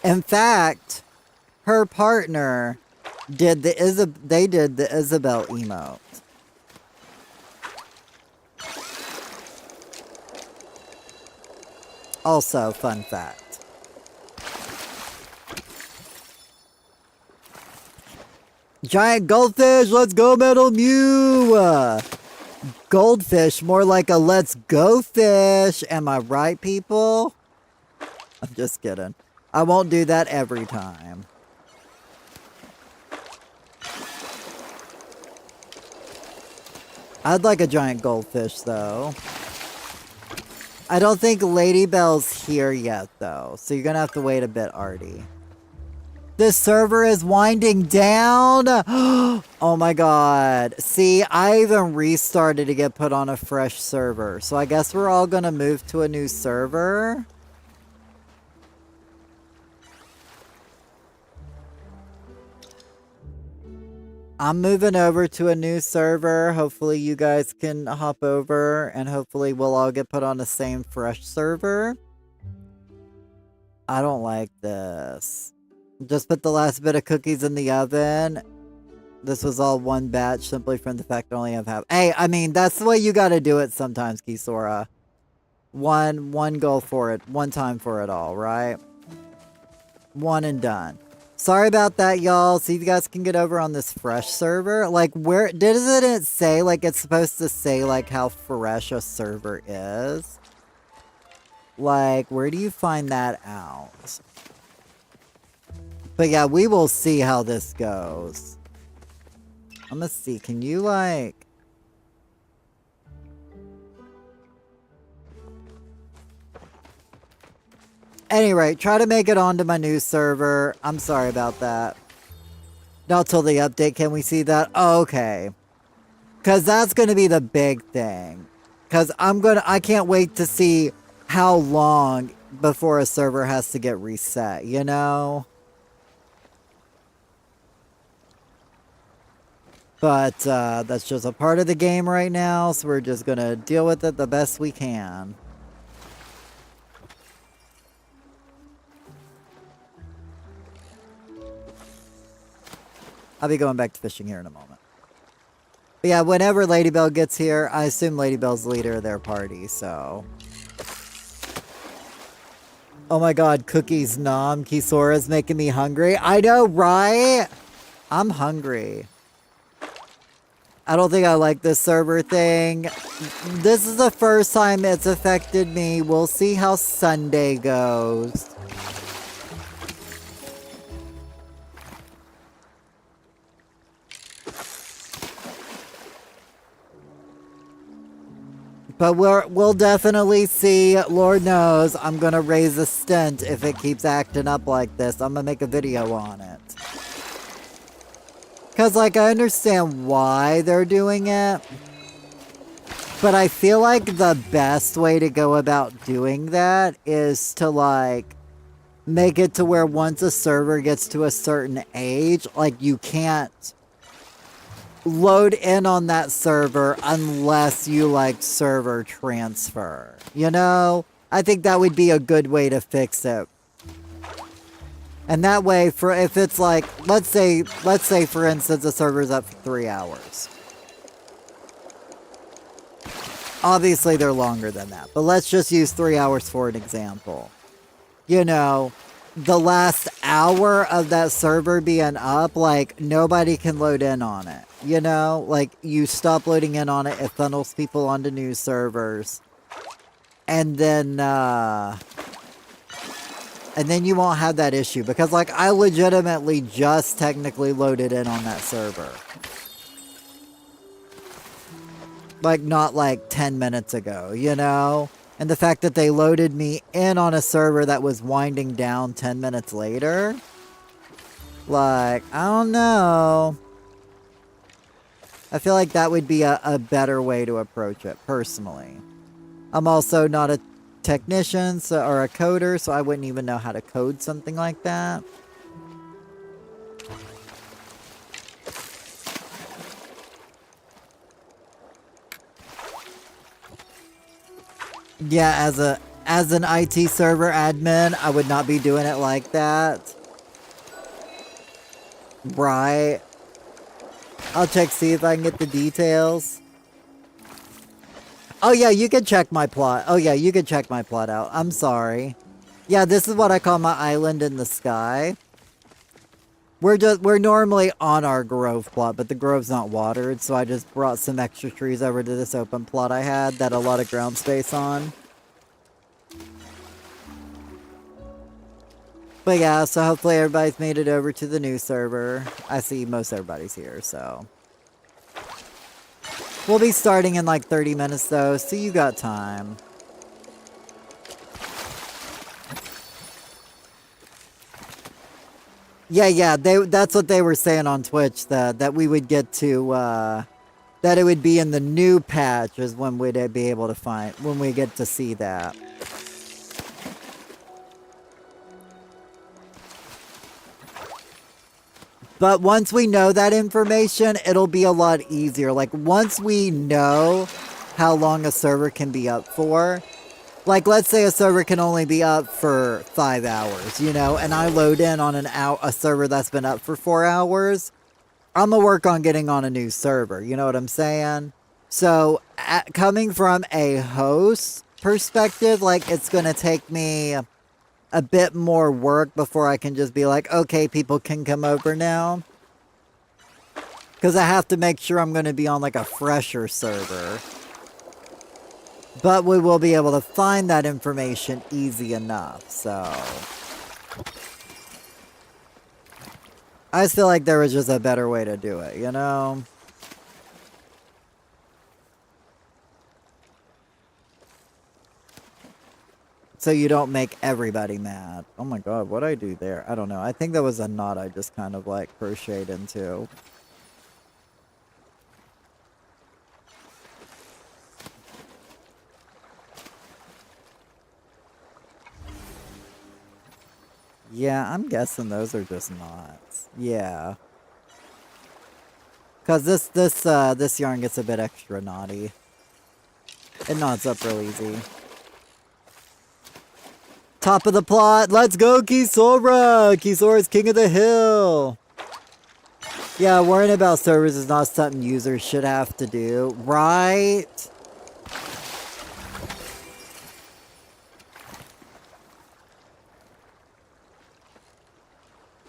In fact, her partner did the Isabel emote. Also, fun fact. Giant goldfish, let's go, Metal Mew! Goldfish, more like a let's go fish. Am I right, people? I'm just kidding. I won't do that every time. I'd like a giant goldfish, though. I don't think Lady Bell's here yet, though. So you're gonna have to wait a bit, Artie. This server is winding down! Oh my god. See, I even restarted to get put on a fresh server. So I guess we're all gonna move to a new server. I'm moving over to a new server. Hopefully you guys can hop over and hopefully we'll all get put on the same fresh server. I don't like this. Just put the last bit of cookies in the oven. This was all one batch simply from the fact I only have half. Hey, I mean, that's the way you gotta do it sometimes, Kisora. One go for it. One time for it all, right? One and done. Sorry about that, y'all. See if you guys can get over on this fresh server. Like, where doesn't it say, like, it's supposed to say, like, how fresh a server is? Like, where do you find that out? But yeah, we will see how this goes. I'm gonna see. Can you, like... Anyway, try to make it onto my new server. I'm sorry about that. Not till the update can we see that. Oh, okay. Because that's going to be the big thing. Because I can't wait to see how long before a server has to get reset, you know? But that's just a part of the game right now, so we're just going to deal with it the best we can. I'll be going back to fishing here in a moment. But yeah, whenever Lady Bell gets here, I assume Lady Bell's the leader of their party, so... Oh my god, cookies nom. Kisora's making me hungry. I know, right? I'm hungry. I don't think I like this server thing. This is the first time it's affected me. We'll see how Sunday goes. But we'll definitely see. Lord knows I'm gonna raise a stint if it keeps acting up like this. I'm gonna make a video on it. Cause like I understand why they're doing it. But I feel like the best way to go about doing that is to like make it to where once a server gets to a certain age, like you can't load in on that server unless you like server transfer. You know? I think that would be a good way to fix it. And that way, for if it's like, let's say for instance the server's up for 3 hours. Obviously they're longer than that, but let's just use 3 hours for an example. You know, the last hour of that server being up, like, nobody can load in on it. You know, like, you stop loading in on it, it funnels people onto new servers. And then you won't have that issue. Because, like, I legitimately just technically loaded in on that server. Like, not like 10 minutes ago, you know? And the fact that they loaded me in on a server that was winding down 10 minutes later. Like, I don't know. I feel like that would be a better way to approach it, personally. I'm also not a technician or a coder, so I wouldn't even know how to code something like that. Yeah, as an IT server admin, I would not be doing it like that. Right. I'll check, see if I can get the details. Oh yeah, you can check my plot. Oh yeah, you can check my plot out. I'm sorry. Yeah, this is what I call my island in the sky. We're normally on our grove plot, but the grove's not watered, so I just brought some extra trees over to this open plot I had that a lot of ground space on. But yeah, so hopefully everybody's made it over to the new server. I see most everybody's here, so. We'll be starting in like 30 minutes though, so you got time. Yeah, that's what they were saying on Twitch, that we would get to, that it would be in the new patch is when we'd be able to when we get to see that. But once we know that information, it'll be a lot easier. Like, once we know how long a server can be up for, like, let's say a server can only be up for 5 hours, you know, and I load in on a server that's been up for 4 hours, I'm gonna work on getting on a new server, you know what I'm saying? So, coming from a host perspective, like, it's gonna take me a bit more work before I can just be like, okay, people can come over now. Because I have to make sure I'm going to be on like a fresher server. But we will be able to find that information easy enough, so. I just feel like there was just a better way to do it, you know? So you don't make everybody mad. Oh my god, what'd I do there? I don't know. I think that was a knot I just kind of like crocheted into. Yeah, I'm guessing those are just knots. Yeah. Cause this yarn gets a bit extra knotty. It knots up real easy. Top of the plot. Let's go, Kisora! Kisora's king of the hill. Yeah, worrying about servers is not something users should have to do. Right?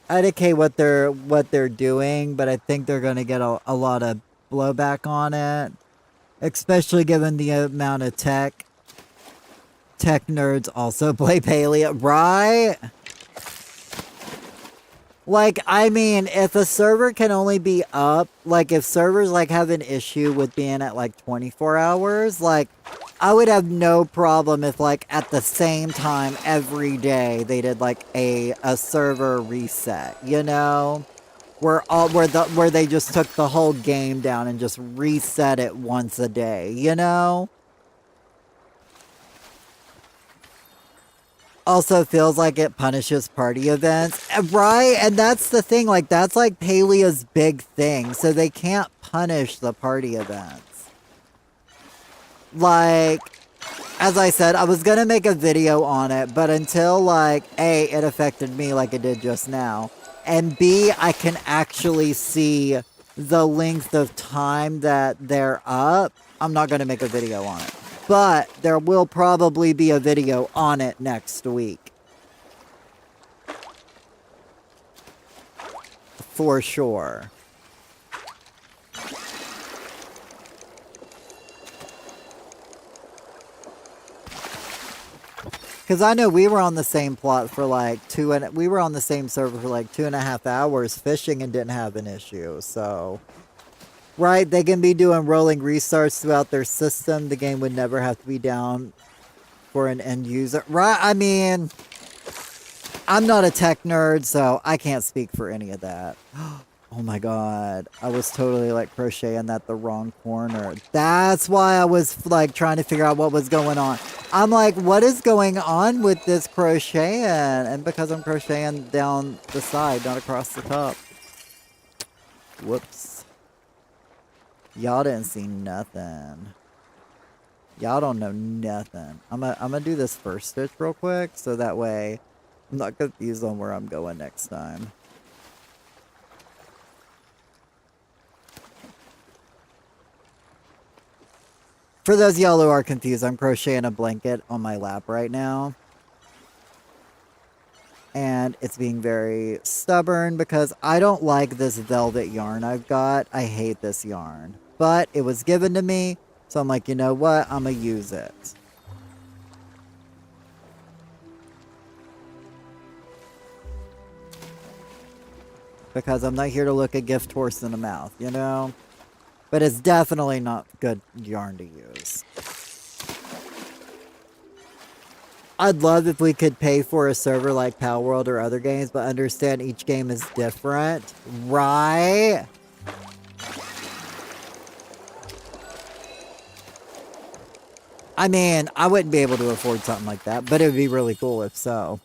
I indicate what they're doing, but I think they're gonna get a lot of blowback on it, especially given the amount of tech nerds also play Palia, right? Like, I mean, if a server can only be up, like, if servers, like, have an issue with being at, like, 24 hours, like, I would have no problem if, like, at the same time every day they did, like, a server reset, you know? Where they just took the whole game down and just reset it once a day, you know? Also feels like it punishes party events, right? And that's the thing, like, that's like Palia's big thing, so they can't punish the party events. Like, as I said, I was gonna make a video on it, but until, like, A, it affected me like it did just now, and B, I can actually see the length of time that they're up, I'm not gonna make a video on it. But there will probably be a video on it next week. For sure. Because I know we were on the same plot for like we were on the same server for like 2.5 hours fishing and didn't have an issue, so... Right, they can be doing rolling restarts throughout their system. The game would never have to be down for an end user. Right, I mean, I'm not a tech nerd, so I can't speak for any of that. Oh my god, I was totally like crocheting that the wrong corner. That's why I was like trying to figure out what was going on. I'm like, what is going on with this crocheting? And because I'm crocheting down the side, not across the top. Whoops. Y'all didn't see nothing. Y'all don't know nothing. I'm gonna do this first stitch real quick, so that way I'm not confused on where I'm going next time. For those of y'all who are confused, I'm crocheting a blanket on my lap right now. And it's being very stubborn because I don't like this velvet yarn I've got. I hate this yarn. But it was given to me, so I'm like, you know what? I'm gonna use it. Because I'm not here to look a gift horse in the mouth, you know? But it's definitely not good yarn to use. I'd love if we could pay for a server like Palworld or other games, but understand each game is different, right? I mean, I wouldn't be able to afford something like that, but it would be really cool if so.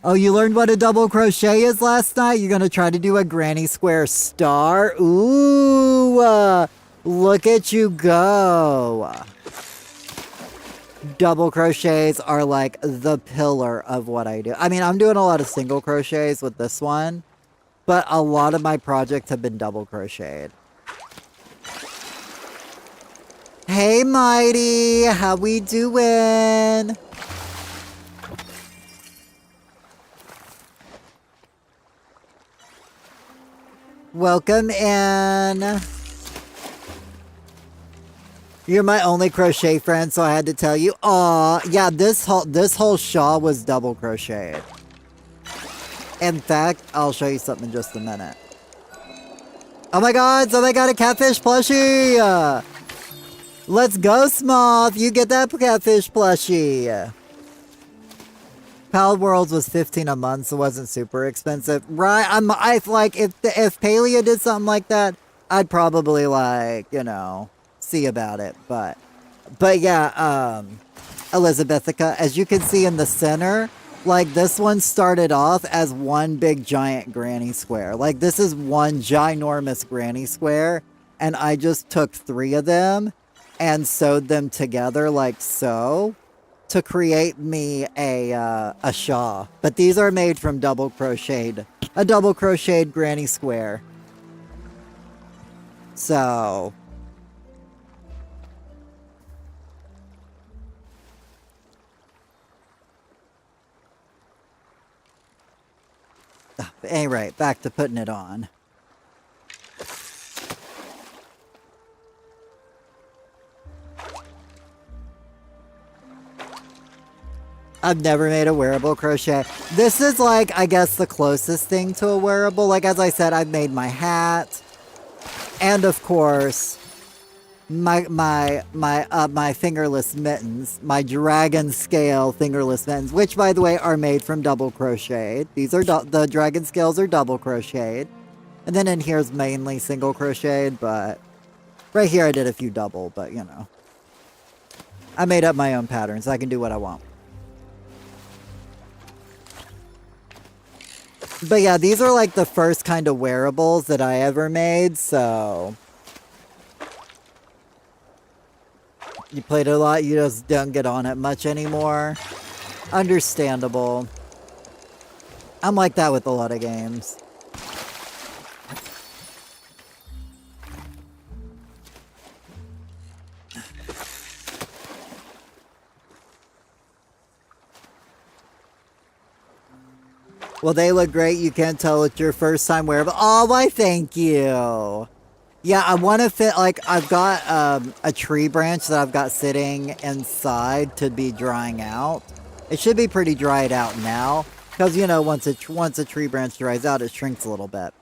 Oh, you learned what a double crochet is last night? You're gonna try to do a granny square star? Ooh, look at you go. Double crochets are like the pillar of what I do. I mean, I'm doing a lot of single crochets with this one, but a lot of my projects have been double crocheted. Hey, Mighty, how we doing? Welcome in. You're my only crochet friend, so I had to tell you. Aw, yeah, this whole shawl was double crocheted. In fact, I'll show you something in just a minute. Oh my god, so they got a catfish plushie! Let's go, Smoth! You get that catfish plushie! Palworlds was $15 a month, so it wasn't super expensive. Right, I like, if Palia did something like that, I'd probably, like, you know, see about it, but yeah, Elizabethica, as you can see in the center, like, this one started off as one big giant granny square. Like, this is one ginormous granny square, and I just took 3 of them and sewed them together like so to create me a shawl. But these are made from a double crocheted granny square. So anyway, back to putting it on. I've never made a wearable crochet. This is like, I guess, the closest thing to a wearable. Like, as I said, I've made my hat. And of course, my fingerless mittens, my dragon scale fingerless mittens, which by the way are made from double crocheted. These are the dragon scales are double crocheted, and then in here is mainly single crocheted. But right here I did a few double, but you know, I made up my own patterns. I can do what I want. But yeah, these are like the first kind of wearables that I ever made, so you played a lot, you just don't get on it much anymore. Understandable. I'm like that with a lot of games. Well, they look great. You can't tell it's your first time wearable. Oh, why thank you. Yeah, I want to fit, like, I've got a tree branch that I've got sitting inside to be drying out. It should be pretty dried out now, because, you know, once a tree branch dries out, it shrinks a little bit.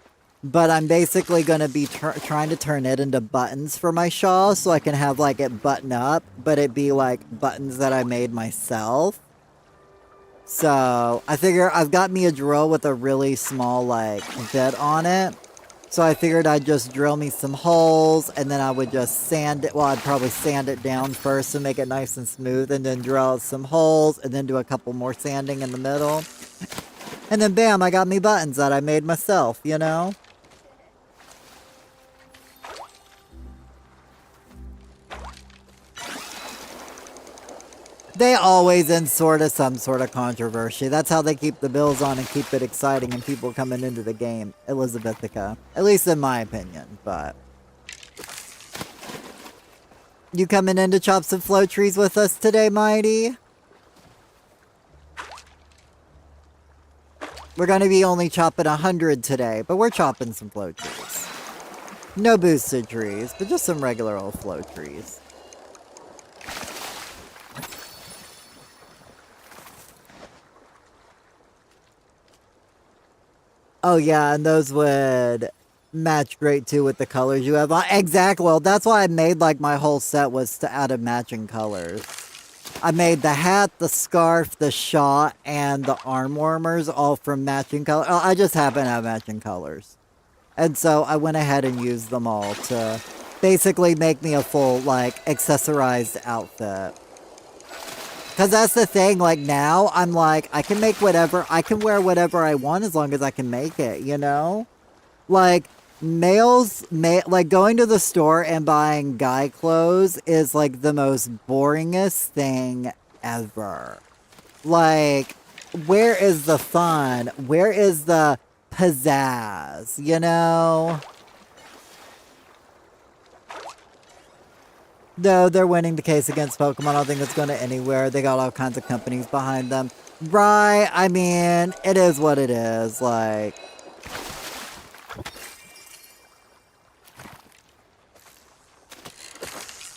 But I'm basically going to be trying to turn it into buttons for my shawl, so I can have, like, it button up, but it be, like, buttons that I made myself. So, I figure I've got me a drill with a really small, like, bit on it. So I figured I'd just drill me some holes, and then I would just sand it. Well, I'd probably sand it down first to make it nice and smooth, and then drill out some holes, and then do a couple more sanding in the middle. And then bam, I got me buttons that I made myself, you know? They always in some sort of controversy. That's how they keep the bills on and keep it exciting and people coming into the game. Elizabethica. At least in my opinion, but... You coming in to chop some flow trees with us today, Mighty? We're gonna be only chopping 100 today, but we're chopping some flow trees. No boosted trees, but just some regular old flow trees. Oh yeah, and those would match great too with the colors you have on. Exactly. Well, that's why I made like my whole set was to add a matching colors. I made the hat, the scarf, the shawl, and the arm warmers all from matching colors. Oh, I just happen to have matching colors. And so I went ahead and used them all to basically make me a full like accessorized outfit. Because that's the thing, like, now, I'm like, I can make whatever, I can wear whatever I want as long as I can make it, you know? Like, like, going to the store and buying guy clothes is, like, the most boringest thing ever. Like, where is the fun? Where is the pizzazz, you know? No, they're winning the case against Pokemon. I don't think it's going to anywhere. They got all kinds of companies behind them. Right, I mean, it is what it is, like...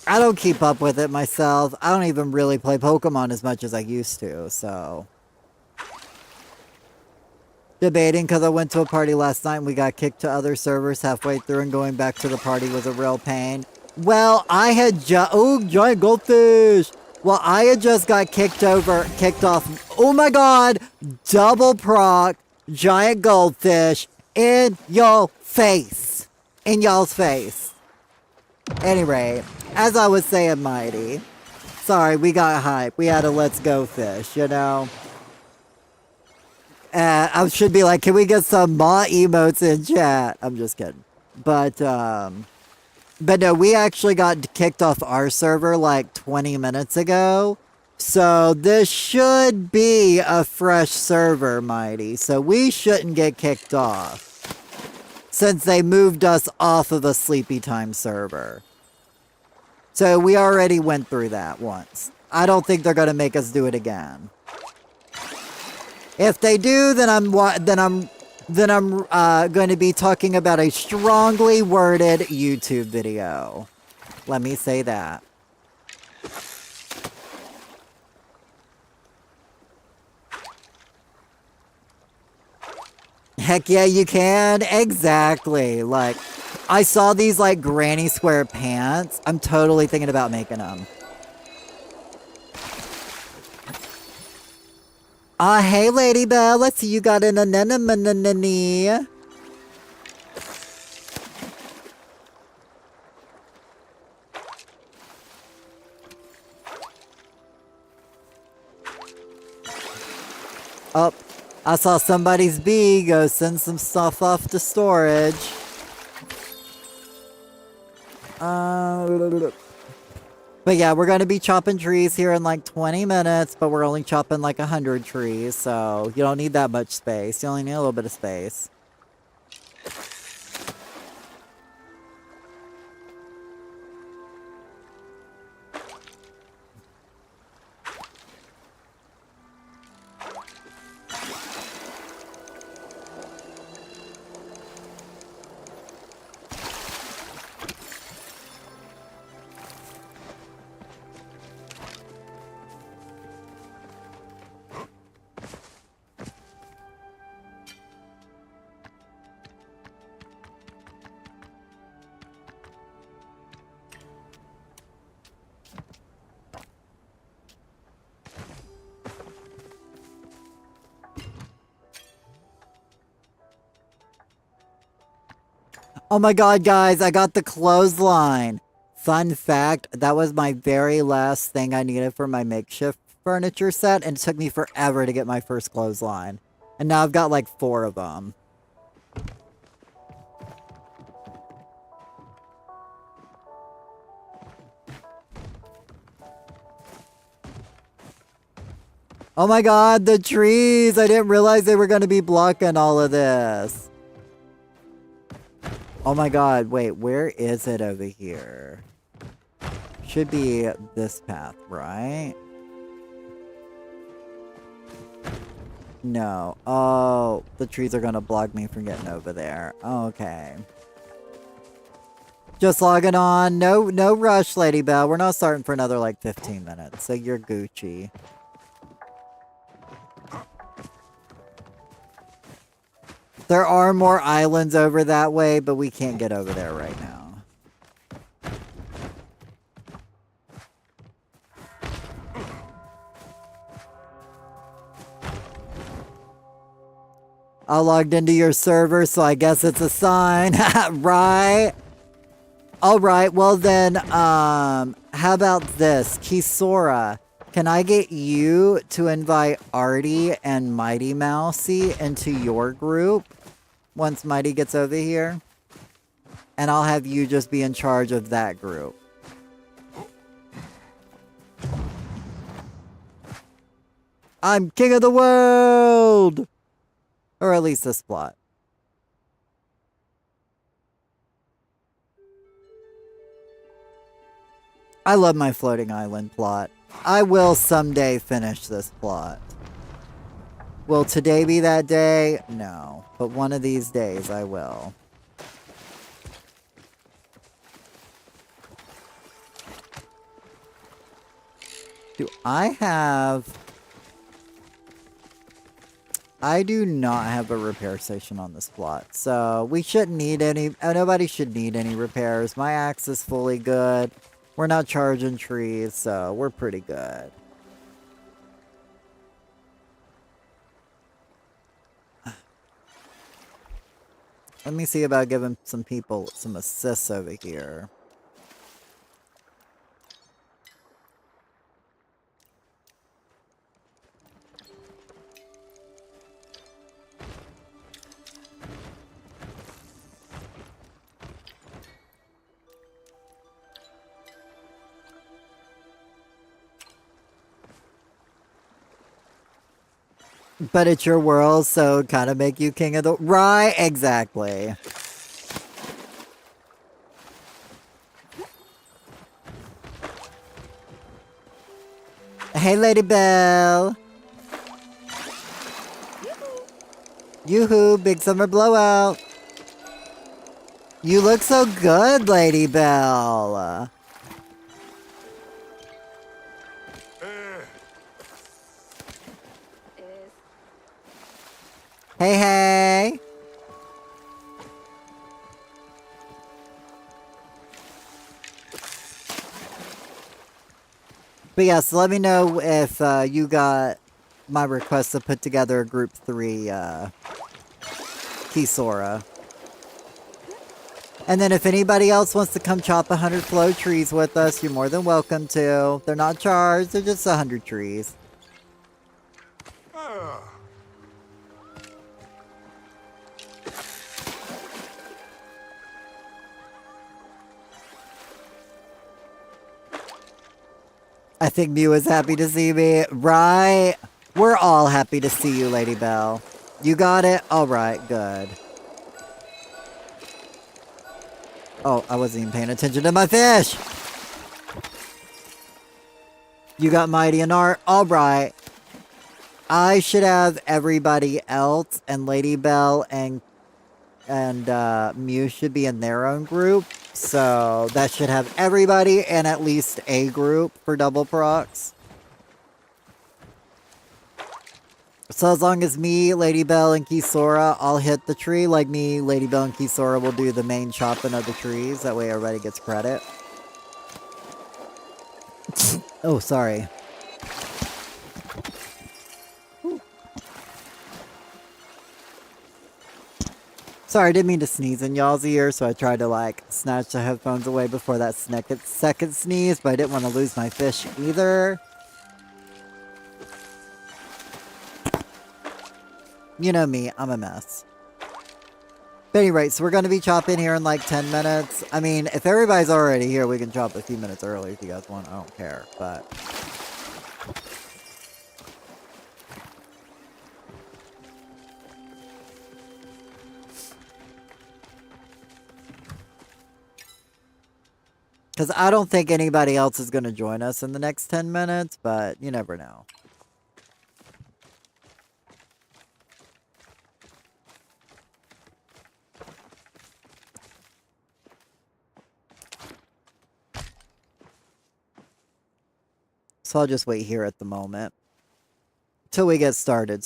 I don't keep up with it myself. I don't even really play Pokemon as much as I used to, so... Debating because I went to a party last night and we got kicked to other servers halfway through, and going back to the party was a real pain. Well, I had oh, giant goldfish! Well, I had just got kicked off, oh my god! Double proc, giant goldfish, in your face! In y'all's face. Anyway, as I was saying, Mighty, sorry, we got hype. We had a let's go fish, you know? I should be like, can we get some Ma emotes in chat? I'm just kidding. But no, we actually got kicked off our server like 20 minutes ago. So this should be a fresh server, Mighty. So we shouldn't get kicked off, since they moved us off of a sleepy time server. So we already went through that once. I don't think they're going to make us do it again. If they do, then I'm going to be talking about a strongly worded YouTube video. Let me say that. Heck yeah, you can. Exactly. Like, I saw these like granny square pants. I'm totally thinking about making them. Hey, Lady Belle. Let's see, you got an anemone. Oh, I saw somebody's bee go send some stuff off to storage. But yeah, we're going to be chopping trees here in like 20 minutes, but we're only chopping like 100 trees, so you don't need that much space. You only need a little bit of space. Oh my god, guys, I got the clothesline. Fun fact, that was my very last thing I needed for my makeshift furniture set, and it took me forever to get my first clothesline. And now I've got like 4 of them. Oh my god, the trees! I didn't realize they were going to be blocking all of this. Oh my god, wait, where is it over here? Should be this path, right? No. Oh, the trees are gonna block me from getting over there. Okay. Just logging on. No rush, Lady Belle. We're not starting for another like 15 minutes, so you're Gucci. There are more islands over that way, but we can't get over there right now. I logged into your server, so I guess it's a sign. Right? Alright, well then, how about this? Kisora, can I get you to invite Artie and Mighty Mousy into your group once Mighty gets over here? And I'll have you just be in charge of that group. I'm king of the world! Or at least this plot. I love my floating island plot. I will someday finish this plot. Will today be that day? No. But one of these days I will. Do I have... I do not have a repair station on this plot, so we shouldn't need any... nobody should need any repairs. My axe is fully good. We're not charging trees, so we're pretty good. Let me see about giving some people some assists over here. But it's your world, so kind of make you king of the... Right, exactly. Hey, Lady Belle. Yoo-hoo, big summer blowout. You look so good, Lady Belle. Hey, hey. But yeah, so let me know if you got my request to put together a group 3 Kisora. And then if anybody else wants to come chop 100 flow trees with us, you're more than welcome to. They're not charged, they're just 100 trees. I think Mew is happy to see me. Right? We're all happy to see you, Lady Belle. You got it? Alright, good. Oh, I wasn't even paying attention to my fish! You got Mighty and Art? Alright. I should have everybody else, and Lady Belle and Mew should be in their own group. So that should have everybody and at least a group for double procs. So as long as me, Lady Belle, and Kisora all hit the tree, like me, Lady Belle, and Kisora will do the main chopping of the trees. That way everybody gets credit. Oh, sorry. Sorry, I didn't mean to sneeze in y'all's ear, so I tried to, like, snatch the headphones away before that second sneeze, but I didn't want to lose my fish either. You know me, I'm a mess. But anyway, so we're going to be chopping here in like 10 minutes. I mean, if everybody's already here, we can chop a few minutes early if you guys want. I don't care, but... Because I don't think anybody else is going to join us in the next 10 minutes, but you never know. So I'll just wait here at the moment. Till we get started.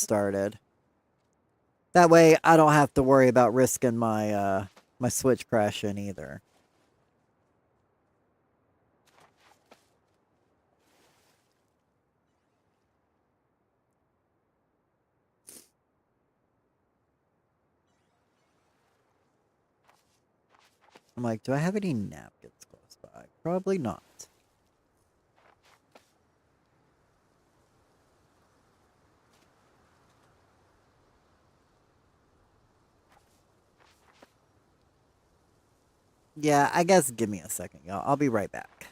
That way I don't have to worry about risking my, my Switch crashing either. I'm like, do I have any napkins close by? Probably not. Yeah, I guess give me a second, y'all. I'll be right back.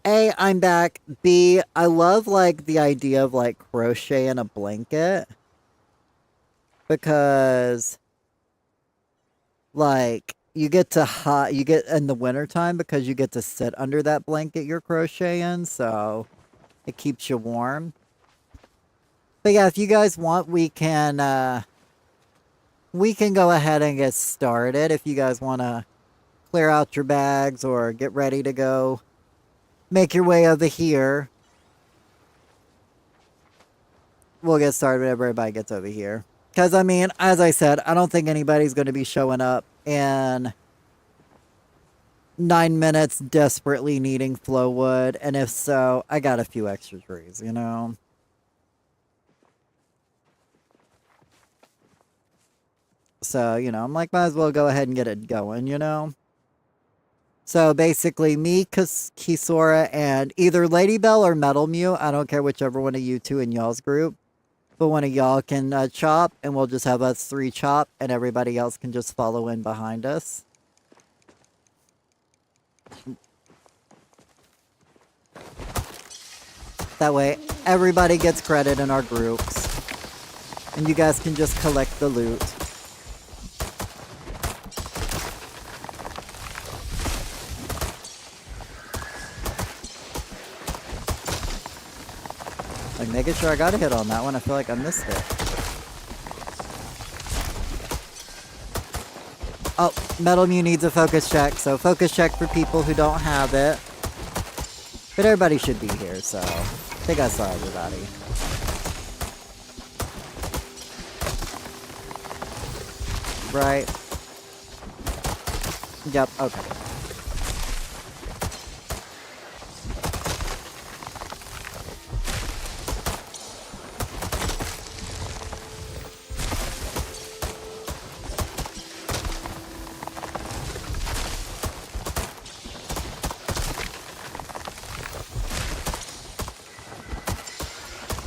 A, I'm back. B, I love, like, the idea of, like, crochet in a blanket. Because, like, you get in the wintertime because you get to sit under that blanket you're crocheting, so it keeps you warm. But yeah, if you guys want, we can go ahead and get started if you guys want to clear out your bags or get ready to go. Make your way over here. We'll get started whenever everybody gets over here. Because, I mean, as I said, I don't think anybody's going to be showing up in 9 minutes desperately needing flow wood. And if so, I got a few extra trees, you know? So, you know, I'm like, might as well go ahead and get it going, you know? So basically, me, Kisora, and either Lady Belle or Metal Mew, I don't care whichever one of you two in y'all's group, but one of y'all can chop, and we'll just have us 3 chop, and everybody else can just follow in behind us. That way, everybody gets credit in our groups, and you guys can just collect the loot. Like, making sure I got a hit on that one. I feel like I missed it. Oh, Metal Mew needs a focus check, so focus check for people who don't have it. But everybody should be here, so I think I saw everybody. Right? Yep, okay.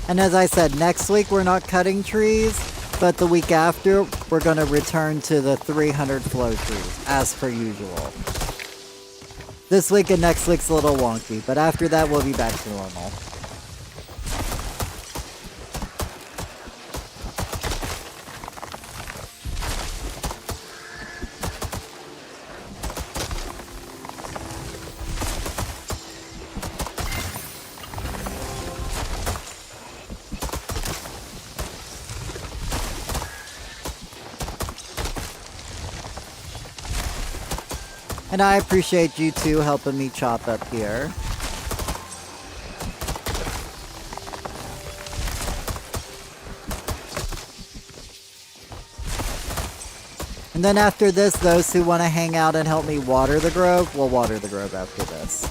And as I said, next week we're not cutting trees, but the week after we're going to return to the 300 flow trees, as per usual. This week and next week's a little wonky, but after that we'll be back to normal. And I appreciate you two helping me chop up here. And then after this, those who want to hang out and help me water the grove, will water the grove after this.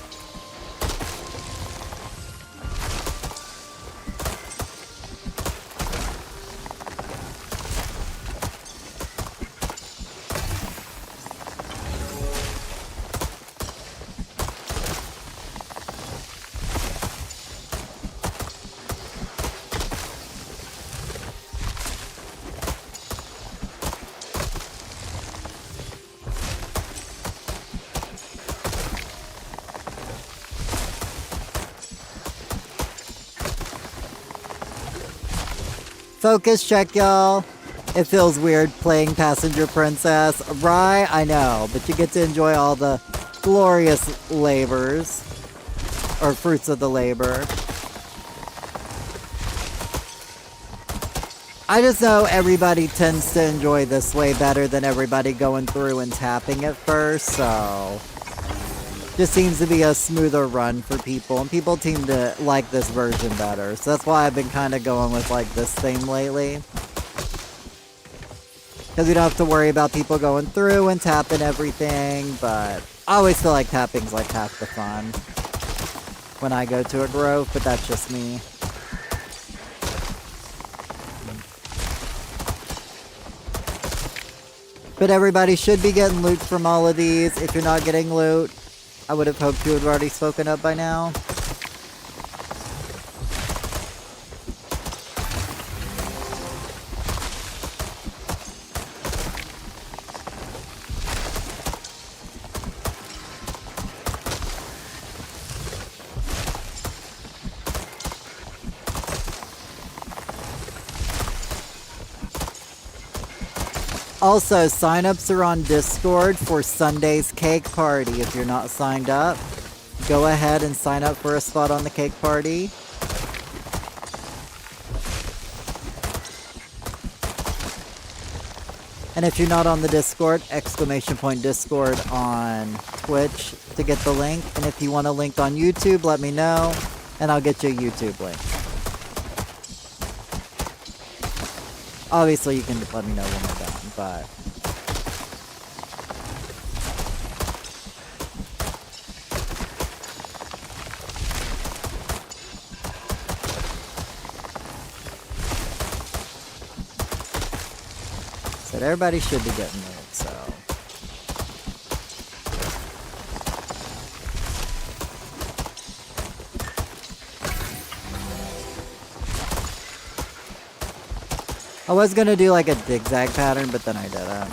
Focus check, y'all. It feels weird playing Passenger Princess. Right, I know, but you get to enjoy all the glorious labors. Or fruits of the labor. I just know everybody tends to enjoy this way better than everybody going through and tapping it first, so... just seems to be a smoother run for people, and people seem to like this version better. So that's why I've been kind of going with like this theme lately. Because you don't have to worry about people going through and tapping everything, but I always feel like tapping's like half the fun when I go to a grove, but that's just me. But everybody should be getting loot from all of these. If you're not getting loot, I would have hoped you would have already spoken up by now. Also, sign-ups are on Discord for Sunday's cake party. If you're not signed up, go ahead and sign up for a spot on the cake party. And if you're not on the Discord, !Discord on Twitch to get the link. And if you want a link on YouTube, let me know, and I'll get you a YouTube link. Obviously, you can let me know when we're done, but... so everybody should be getting it, so... I was gonna do like a zigzag pattern, but then I didn't.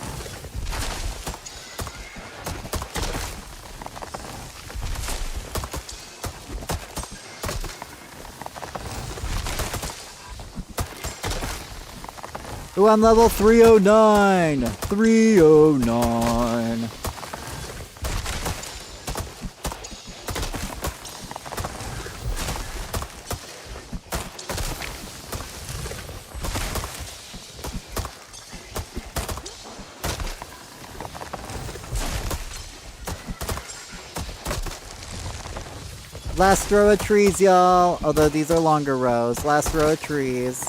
Ooh, I'm level 309! 309! Last row of trees, y'all. Although these are longer rows. Last row of trees.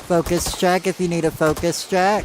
Focus check if you need a focus check.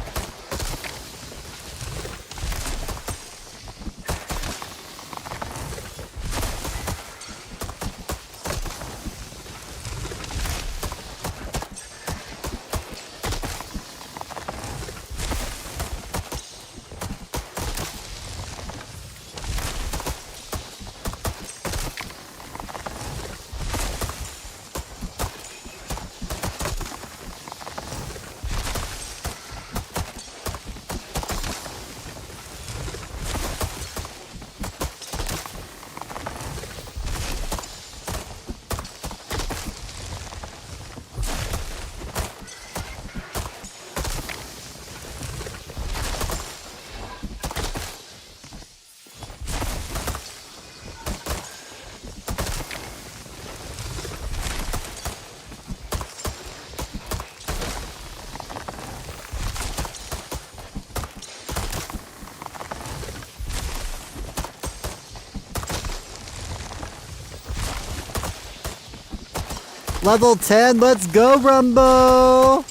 Level 10, let's go, Rumbo!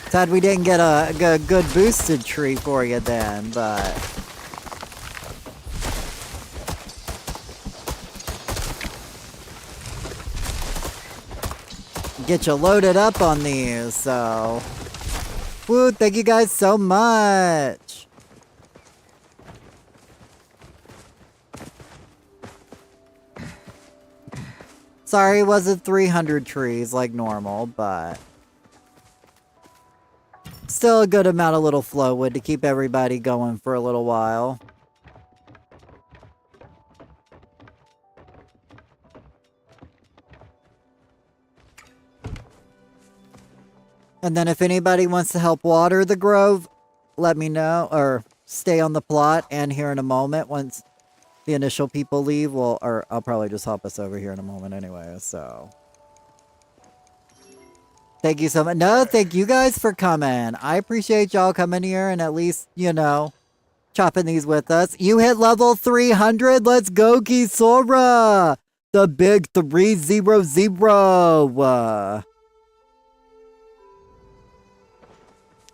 Sad we didn't get a good boosted tree for you then, but... Get you loaded up on these, so... Woo, thank you guys so much! Sorry, it wasn't 300 trees like normal, but... Still a good amount of little flow wood to keep everybody going for a little while. And then if anybody wants to help water the grove, let me know, or stay on the plot, and here in a moment, once the initial people leave, well, or I'll probably just hop us over here in a moment anyway, so. Thank you so much. No, thank you guys for coming. I appreciate y'all coming here and at least, you know, chopping these with us. You hit level 300. Let's go, Kisora. The big 300.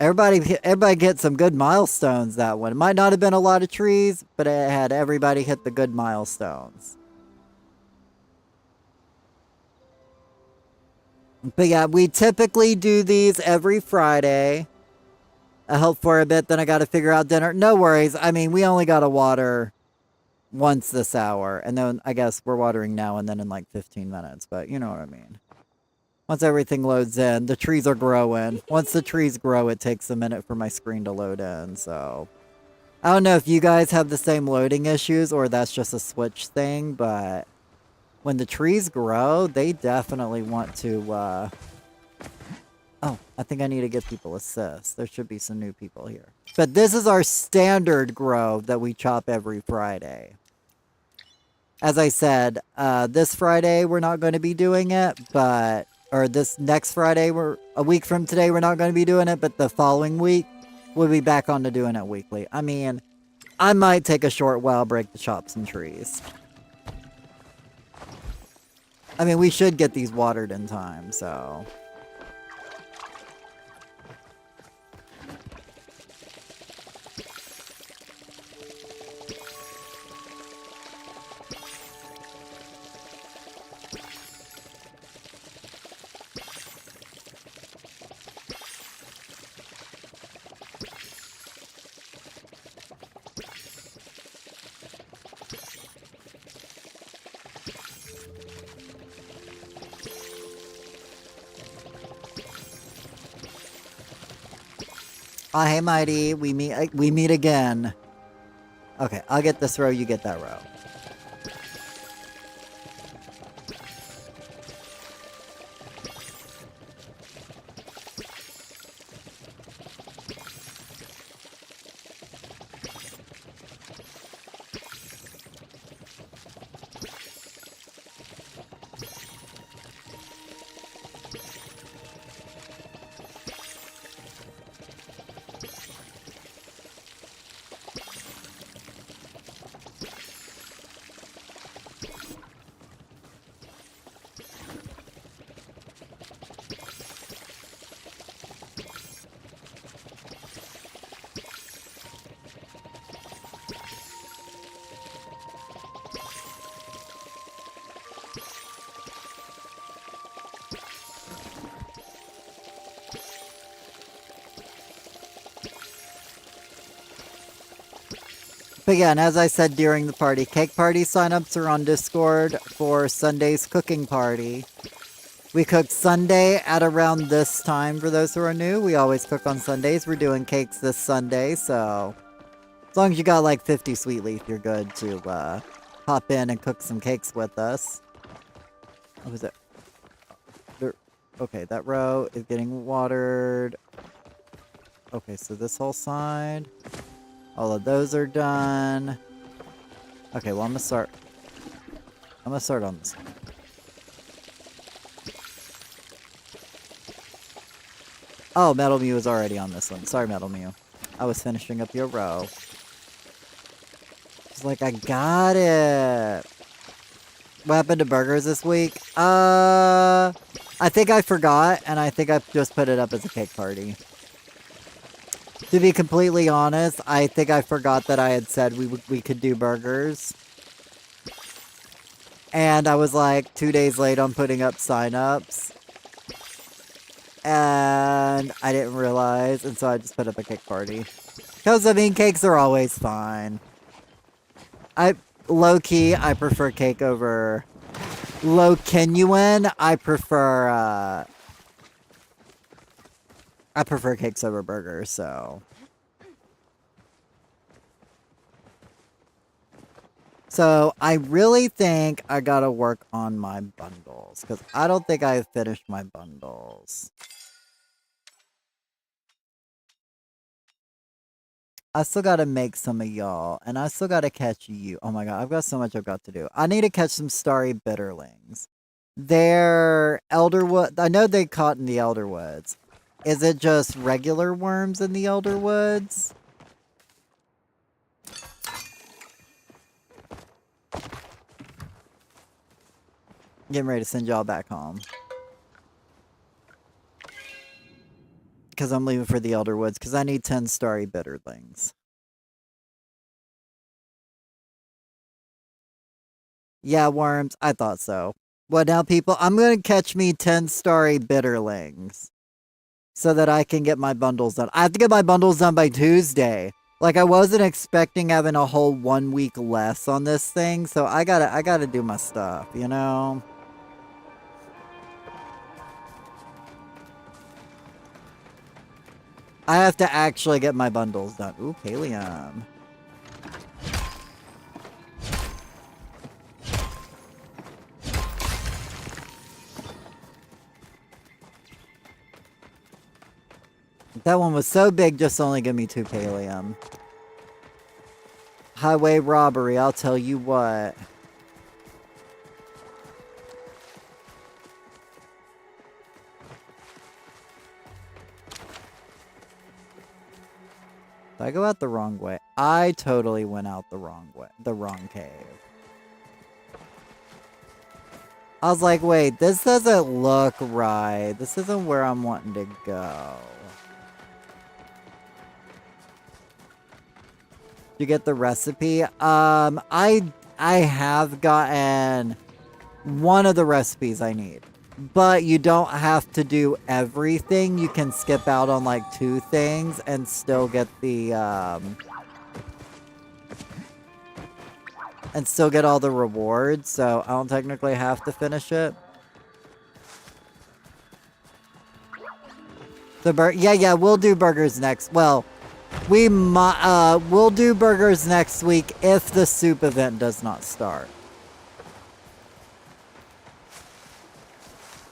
Everybody get some good milestones that one. It might not have been a lot of trees, but it had everybody hit the good milestones. But yeah, we typically do these every Friday. I help for a bit, then I gotta figure out dinner. No worries. I mean, we only gotta water once this hour. And then I guess we're watering now and then in like 15 minutes. But you know what I mean. Once everything loads in, the trees are growing. Once the trees grow, it takes a minute for my screen to load in, so... I don't know if you guys have the same loading issues or that's just a Switch thing, but... When the trees grow, they definitely want to, Oh, I think I need to give people assists. There should be some new people here. But this is our standard grove that we chop every Friday. As I said, this Friday we're not going to be doing it, but... Or this next Friday, a week from today, we're not going to be doing it, but the following week, we'll be back on to doing it weekly. I mean, I might take a short while break to chop some trees. I mean, we should get these watered in time, so... Oh, hey, Mighty. We meet again. Okay, I'll get this row, you get that row. But yeah, and as I said during the party, cake party signups are on Discord for Sunday's cooking party. We cook Sunday at around this time for those who are new. We always cook on Sundays. We're doing cakes this Sunday, so as long as you got like 50 sweet leaf, you're good to hop in and cook some cakes with us. What was it? Okay, that row is getting watered. Okay, so this whole side. All of those are done. Okay, well I'm gonna start on this one. Oh, Metal Mew is already on this one. Sorry, Metal Mew. I was finishing up your row. It's like, I got it. What happened to burgers this week? I think I forgot, and I think I just put it up as a cake party. To be completely honest, I think I forgot that I had said we could do burgers. And I was like 2 days late on putting up signups. And I didn't realize, and so I just put up a cake party. Because, I mean, cakes are always fine. Low-key, I prefer cake over... Low-genuine, I prefer cakes over burgers, so... So, I really think I gotta work on my bundles, because I don't think I finished my bundles. I still gotta make some of y'all, and I still gotta catch you. Oh my god, I've got so much I've got to do. I need to catch some starry bitterlings. They're elderwood. I know they caught in the elderwoods. Is it just regular worms in the elderwoods? Getting ready to send y'all back home. Because I'm leaving for the Elderwoods, because I need 10 starry bitterlings. Yeah, worms, I thought so. Well, now, people, I'm going to catch me 10 starry bitterlings. So that I can get my bundles done. I have to get my bundles done by Tuesday. Like, I wasn't expecting having a whole 1 week less on this thing, so I gotta do my stuff, you know? I have to actually get my bundles done. Ooh, Pallium. That one was so big, just only give me 2 Pallium. Highway robbery, I'll tell you what. Did I go out the wrong way? I totally went out the wrong way. The wrong cave. I was like, wait, this doesn't look right. This isn't where I'm wanting to go. You get the recipe? I have gotten one of the recipes I need. But you don't have to do everything. You can skip out on like 2 things and still get the and still get all the rewards, so I don't technically have to finish it. Yeah, we'll do burgers next. Well, we'll do burgers next week if the soup event does not start.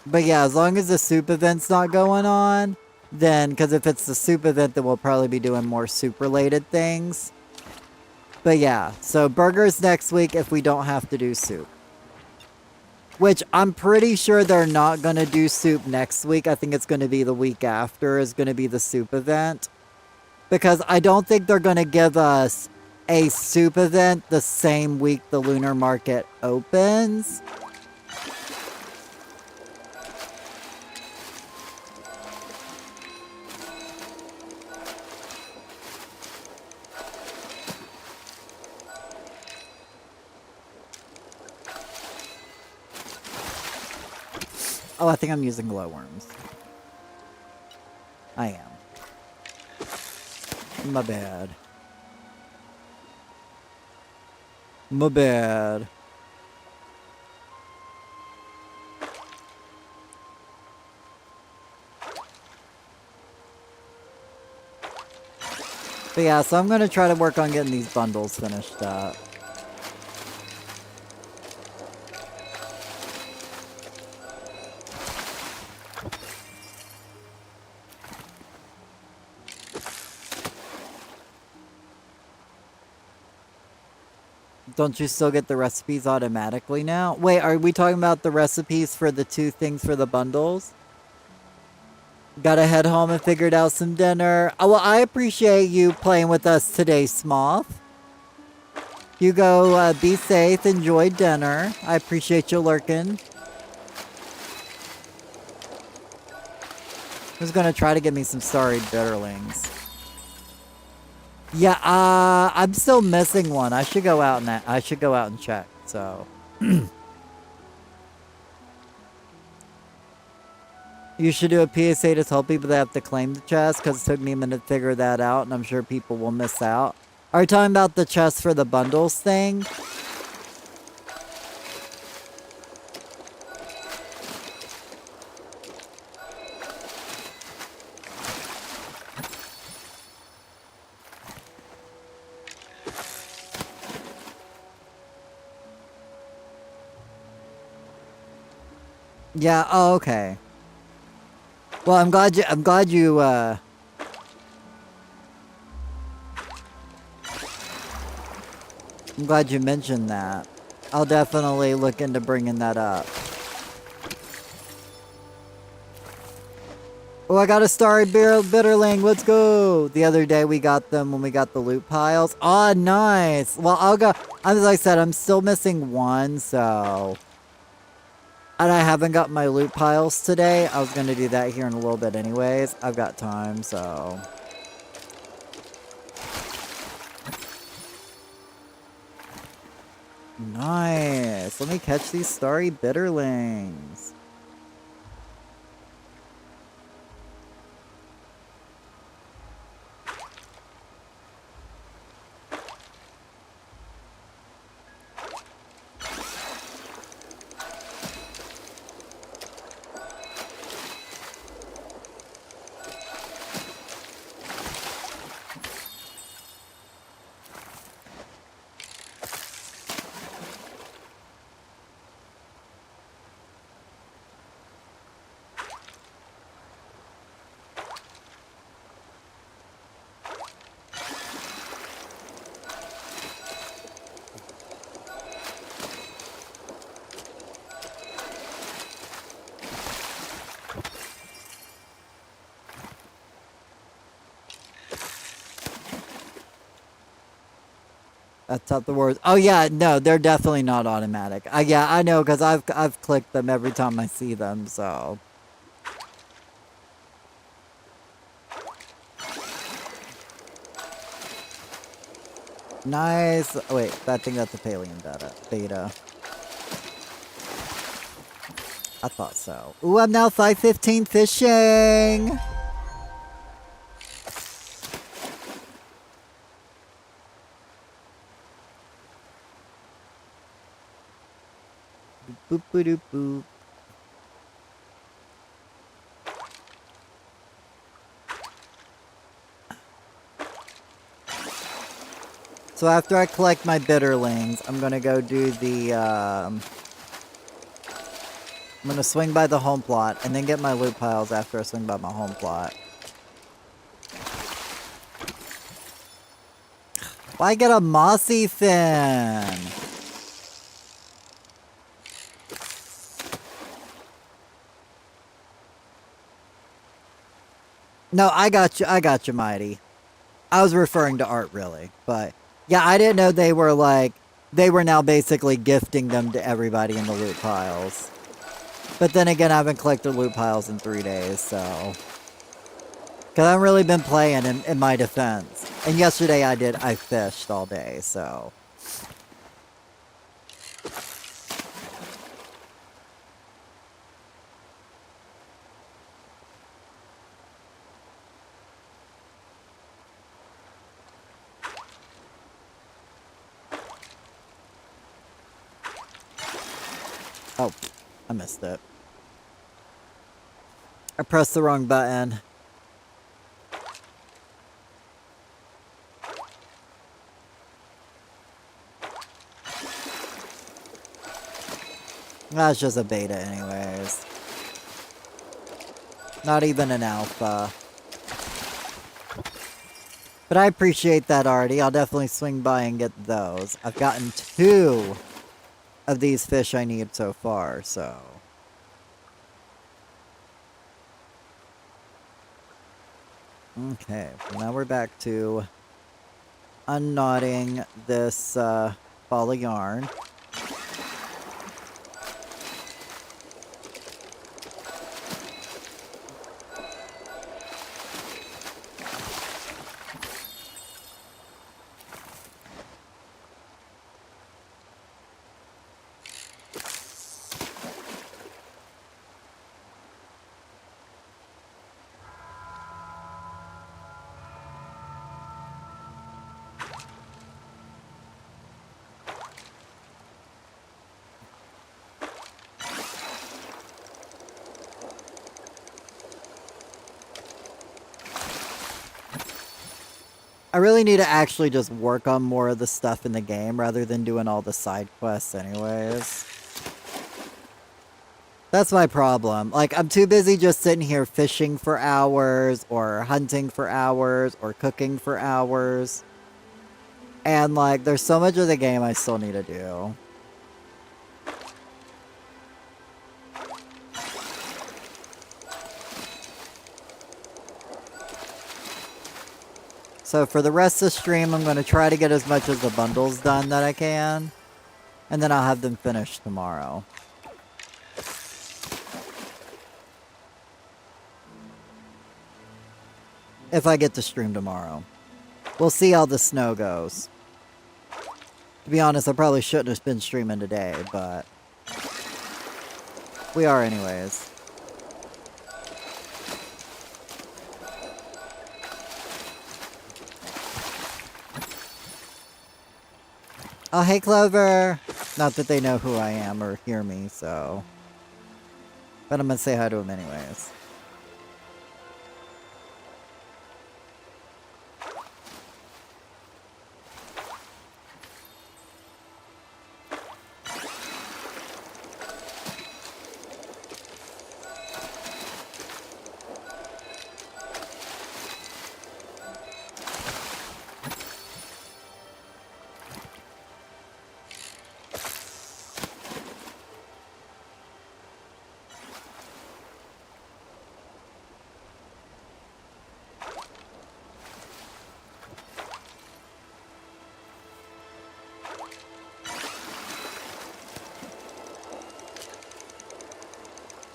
But yeah, as long as the soup event's not going on, then, because if it's the soup event, then we'll probably be doing more soup-related things. But yeah, so burgers next week if we don't have to do soup. Which I'm pretty sure they're not going to do soup next week. I think it's going to be the week after is going to be the soup event. Because I don't think they're going to give us a soup event the same week the Lunar Market opens. Oh, I think I'm using glowworms. I am. My bad. My bad. But yeah, so I'm gonna try to work on getting these bundles finished up. Don't you still get the recipes automatically now? Wait, are we talking about the recipes for the 2 things for the bundles? Gotta head home and figured out some dinner. Oh, well, I appreciate you playing with us today, Smoth. You go, be safe, enjoy dinner. I appreciate you lurking. Who's gonna try to get me some starry bitterlings? Yeah, I'm still missing one. I should go out and check. So, you should do a PSA to tell people they have to claim the chest because it took me a minute to figure that out, and I'm sure people will miss out. Are you talking about the chest for the bundles thing? Yeah. Oh, okay. Well, I'm glad you mentioned that. I'll definitely look into bringing that up. Oh, I got a starry bitterling. Let's go. The other day we got them when we got the loot piles. Oh, nice. Well, I'll go. As I said, I'm still missing one, so. And I haven't got my loot piles today. I was going to do that here in a little bit anyways. I've got time, so. Nice. Let me catch these starry bitterlings. That's not the words. Oh yeah, no, they're definitely not automatic. Yeah, I know because I've clicked them every time I see them. So nice. Oh, wait, I think that's a Paleo beta. I thought so. Ooh, I'm now 515 fishing. Boop boop boop boop. So after I collect my bitterlings, I'm gonna go do the, I'm gonna swing by the home plot and then get my loot piles after I swing by my home plot. Why get a mossy fin? No, I got you, Mighty. I was referring to art, really. But, yeah, I didn't know they were now basically gifting them to everybody in the loot piles. But then again, I haven't collected loot piles in 3 days, so. Because I haven't really been playing in my defense. And yesterday I fished all day, so. Oh, I missed it. I pressed the wrong button. That's just a beta anyways. Not even an alpha. But I appreciate that, Artie. I'll definitely swing by and get those. I've gotten 2 of these fish I need so far, so... Okay, now we're back to unknotting this ball of yarn. I really need to actually just work on more of the stuff in the game rather than doing all the side quests anyways. That's my problem. Like, I'm too busy just sitting here fishing for hours, or hunting for hours, or cooking for hours. And, like, there's so much of the game I still need to do. So for the rest of the stream, I'm going to try to get as much of the bundles done that I can. And then I'll have them finished tomorrow. If I get to stream tomorrow. We'll see how the snow goes. To be honest, I probably shouldn't have been streaming today, but... we are anyways. Oh, hey, Clover! Not that they know who I am or hear me, so... but I'm gonna say hi to them anyways.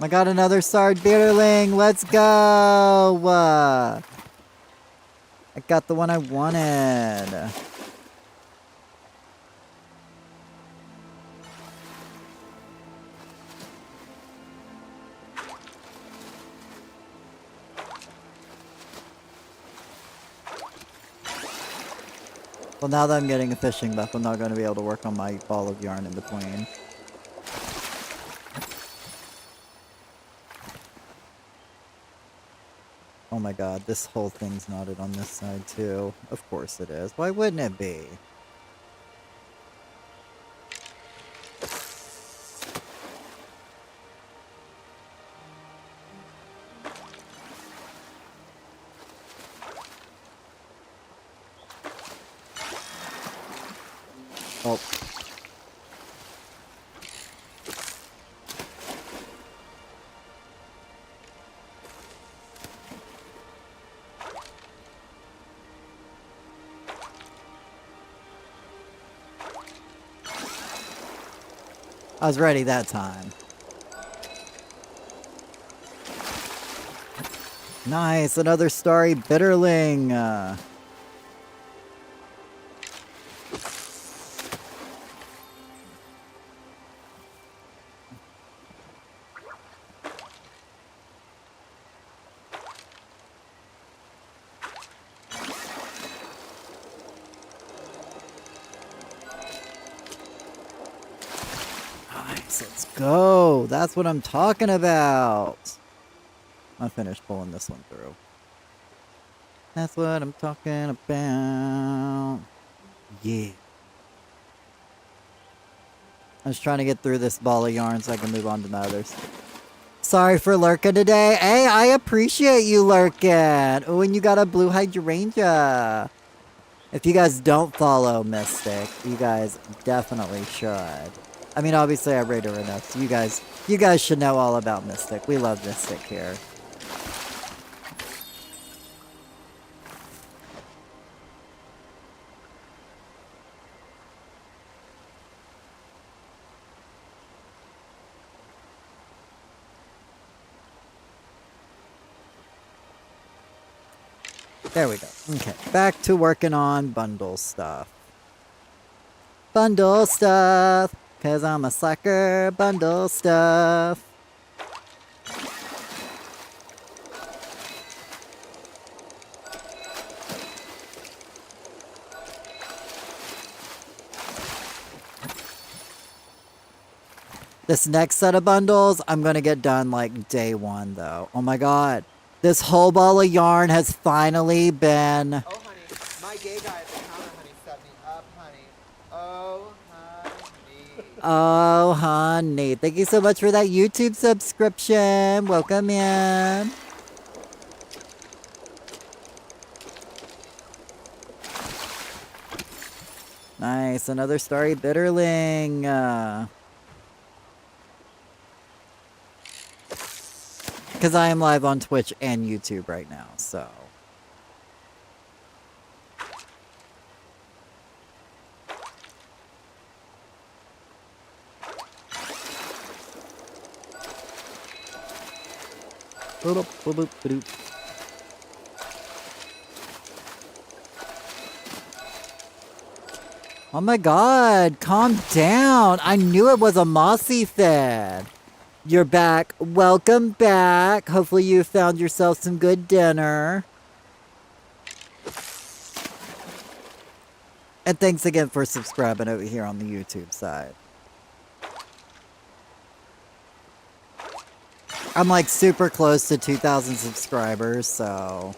I got another starred bitterling. Let's go! I got the one I wanted. Well, now that I'm getting a fishing buff, I'm not going to be able to work on my ball of yarn in between. Oh my god, this whole thing's knotted on this side too. Of course it is. Why wouldn't it be? Oh. I was ready that time. Nice, another starry bitterling. Nice, let's go. That's what I'm talking about. I finished pulling this one through. That's what I'm talking about. Yeah. I was trying to get through this ball of yarn so I can move on to my others. Sorry for lurking today. Hey, I appreciate you lurking. Oh, and you got a blue hydrangea. If you guys don't follow Mystic, you guys definitely should. I mean, obviously I rate her enough, so you guys should know all about Mystic. We love Mystic here. There we go. Okay, back to working on bundle stuff. Bundle stuff, cause I'm a slacker. Bundle stuff. This next set of bundles, I'm gonna get done like day one though. Oh my god. This whole ball of yarn has finally been... Oh, honey, my gay guy at the counter, honey, set me up, honey. Oh, honey. Oh, honey. Thank you so much for that YouTube subscription. Welcome in. Nice. Another Starry Bitterling. Because I am live on Twitch and YouTube right now, so... Oh my god, calm down. I knew it was a mossy fin. You're back. Welcome back. Hopefully you found yourself some good dinner. And thanks again for subscribing over here on the YouTube side. I'm like super close to 2,000 subscribers, so...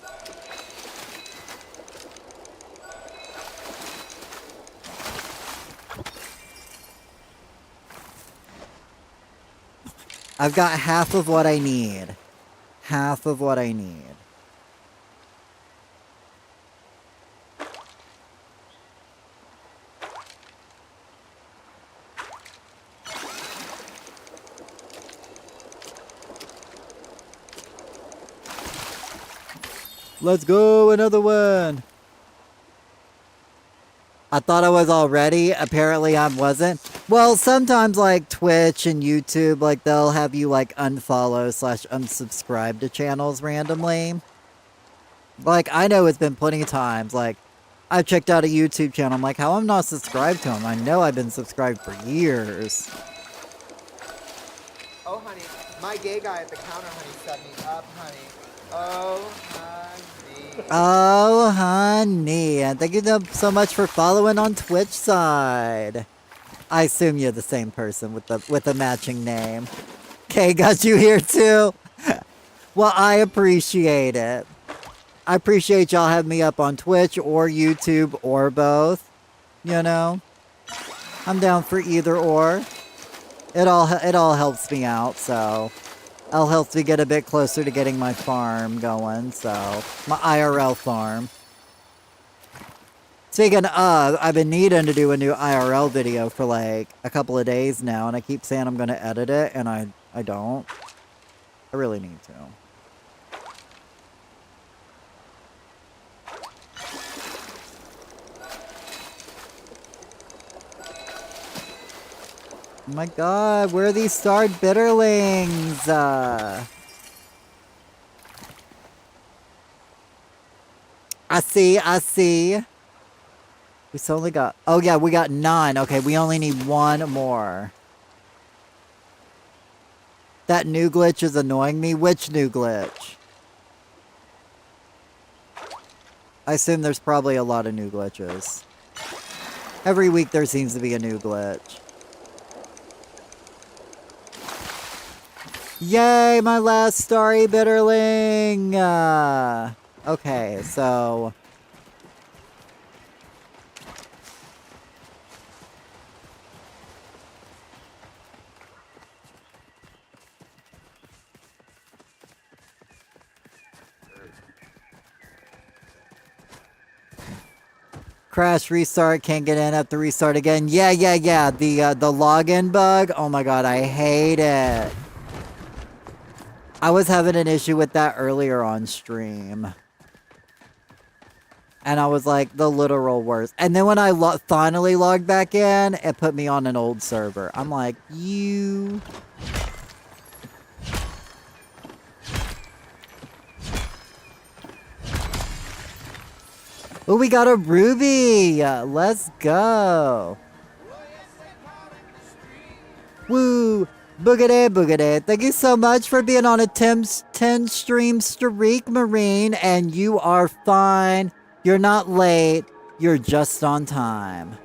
I've got half of what I need. Half of what I need. Let's go, another one. I thought I was already. Apparently I wasn't. Well, sometimes like Twitch and YouTube, like they'll have you like unfollow / unsubscribe to channels randomly. Like I know it's been plenty of times. Like I've checked out a YouTube channel. I'm like, how I'm not subscribed to them? I know I've been subscribed for years. Oh, honey, my gay guy at the counter, honey, set me up, honey. Oh, honey. Oh, honey. And thank you so much for following on Twitch side. I assume you're the same person with the matching name. Okay, got you here too. Well, I appreciate it. I appreciate y'all having me up on Twitch or YouTube or both. You know, I'm down for either or. It all helps me out, so it'll help me get a bit closer to getting my farm going. So my IRL farm. Speaking of, I've been needing to do a new IRL video for like a couple of days now, and I keep saying I'm going to edit it, and I don't. I really need to. Oh my god, where are these starred bitterlings? I see. We only got... Oh yeah, we got 9. Okay, we only need 1 more. That new glitch is annoying me. Which new glitch? I assume there's probably a lot of new glitches. Every week there seems to be a new glitch. Yay, my last starry bitterling! Okay, so... Crash, restart, can't get in, have to restart again. Yeah. The login bug. Oh my god, I hate it. I was having an issue with that earlier on stream. And I was like, the literal worst. And then when I finally logged back in, it put me on an old server. I'm like, you... Oh, we got a ruby! Let's go! Woo! Boogity, boogity. Thank you so much for being on a 10 stream streak, Marine. And you are fine. You're not late. You're just on time.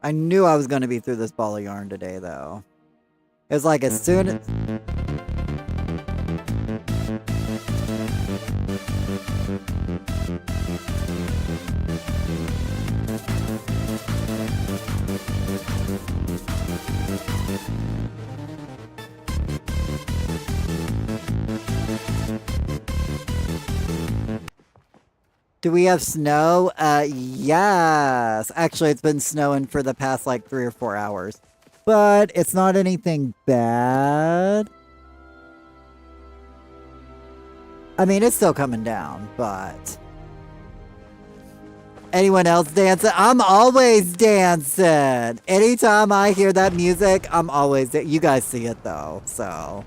I knew I was going to be through this ball of yarn today, though. It's like as soon as... Do we have snow? Yes. Actually, it's been snowing for the past like 3 or 4 hours. But it's not anything bad. I mean, it's still coming down, but... Anyone else dancing? I'm always dancing! Anytime I hear that music, I'm always... You guys see it, though, so...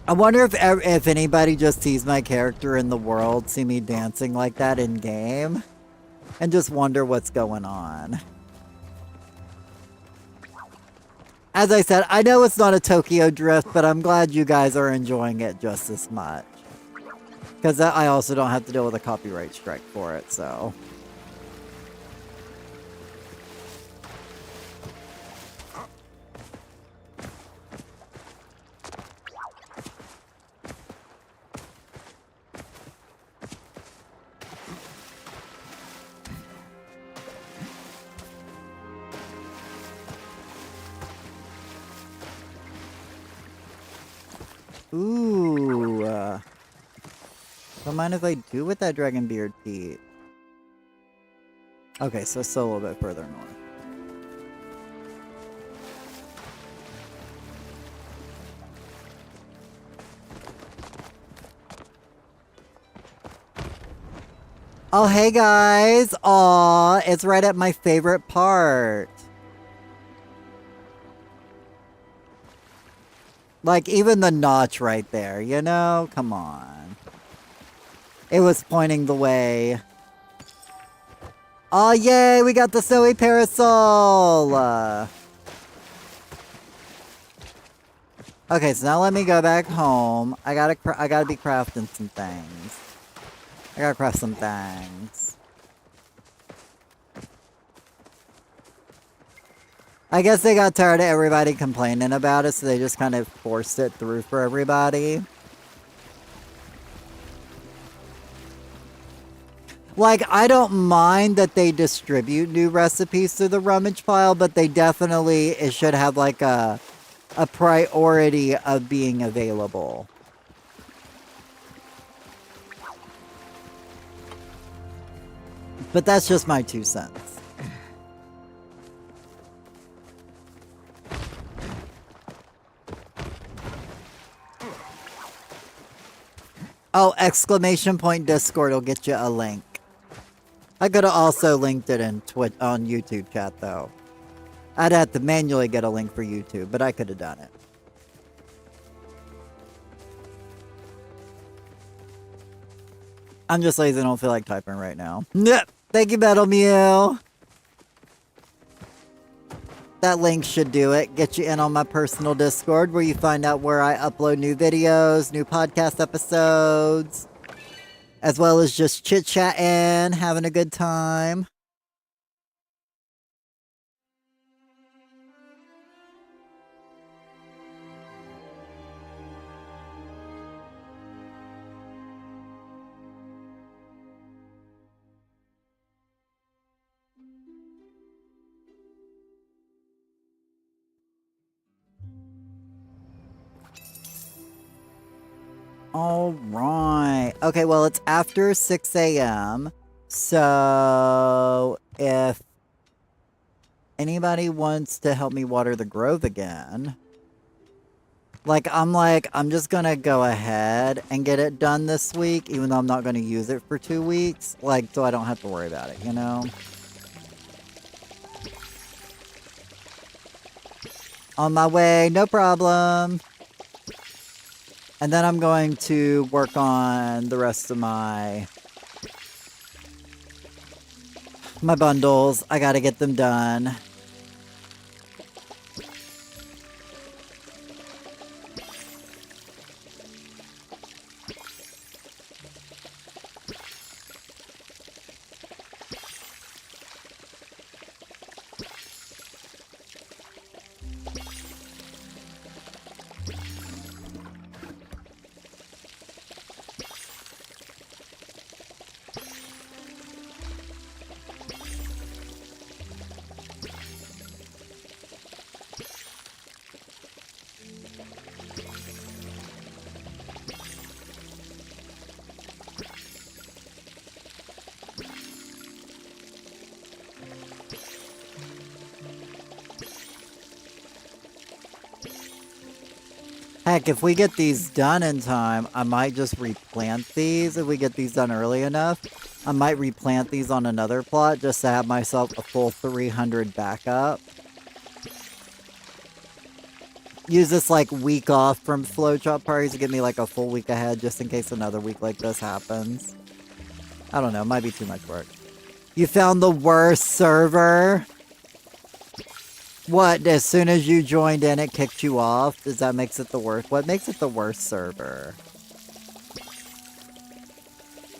I wonder if anybody just sees my character in the world, see me dancing like that in game, and just wonder what's going on. As I said, I know it's not a Tokyo Drift, but I'm glad you guys are enjoying it just as much. Because I also don't have to deal with a copyright strike for it, so... Ooh, don't mind if I do with that Dragon Beard Pete. Okay, so still a little bit further north. Oh, hey guys! Aw, it's right at my favorite part. Like, even the notch right there, you know? Come on. It was pointing the way. Oh, yay! We got the snowy parasol! Okay, so now let me go back home. I gotta be crafting some things. I gotta craft some things. I guess they got tired of everybody complaining about it, so they just kind of forced it through for everybody. Like, I don't mind that they distribute new recipes through the rummage pile, but they definitely, it should have like a priority of being available. But that's just my 2 cents. Oh, exclamation point Discord will get you a link. I could have also linked it in on YouTube chat, though. I'd have to manually get a link for YouTube, but I could have done it. I'm just lazy, I don't feel like typing right now. Yep. Thank you, Metal Mew. That link should do it. Get you in on my personal Discord where you find out where I upload new videos, new podcast episodes, as well as just chit-chatting, having a good time. All right. Okay, well, it's after 6 a.m. So if anybody wants to help me water the grove again, I'm just gonna go ahead and get it done this week, even though I'm not gonna use it for 2 weeks, so I don't have to worry about it, you know? On my way, no problem. And then I'm going to work on the rest of my bundles. I gotta get them done. Heck, if we get these done in time, I might just replant these. If we get these done early enough, I might replant these on another plot just to have myself a full 300 backup. Use this week off from Flowchop parties to get me a full week ahead just in case another week like this happens. I don't know, it might be too much work. You found the worst server? What, as soon as you joined in, it kicked you off? Does that makes it the worst? What makes it the worst server?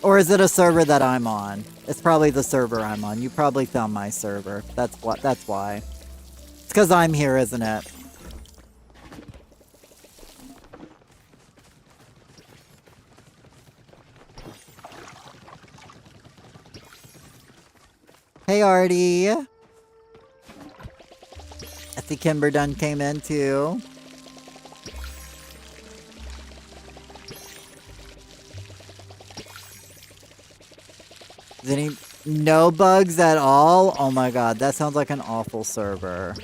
Or is it a server that I'm on? It's probably the server I'm on. You probably found my server. That's why. It's because I'm here, isn't it? Hey, Artie. I see Kimber Dunn came in too. No bugs at all? Oh my god, that sounds like an awful server.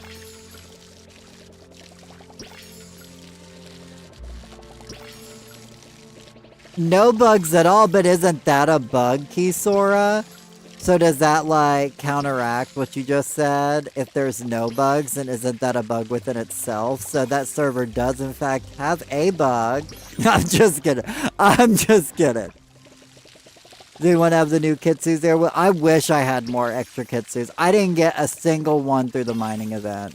No bugs at all, but isn't that a bug, Kisora? So does that, counteract what you just said? If there's no bugs, then isn't that a bug within itself? So that server does, in fact, have a bug. I'm just kidding. I'm just kidding. Do you want to have the new Kitsus there? Well, I wish I had more extra Kitsus. I didn't get a single one through the mining event.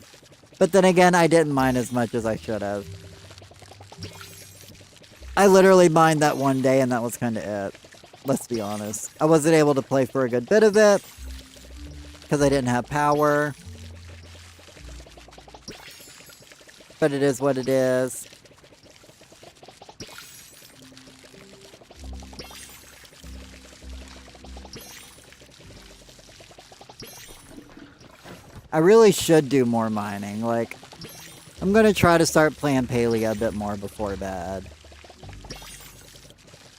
But then again, I didn't mine as much as I should have. I literally mined that one day, and that was kind of it. Let's be honest. I wasn't able to play for a good bit of it because I didn't have power. But it is what it is. I really should do more mining. I'm gonna try to start playing Palia a bit more before bed.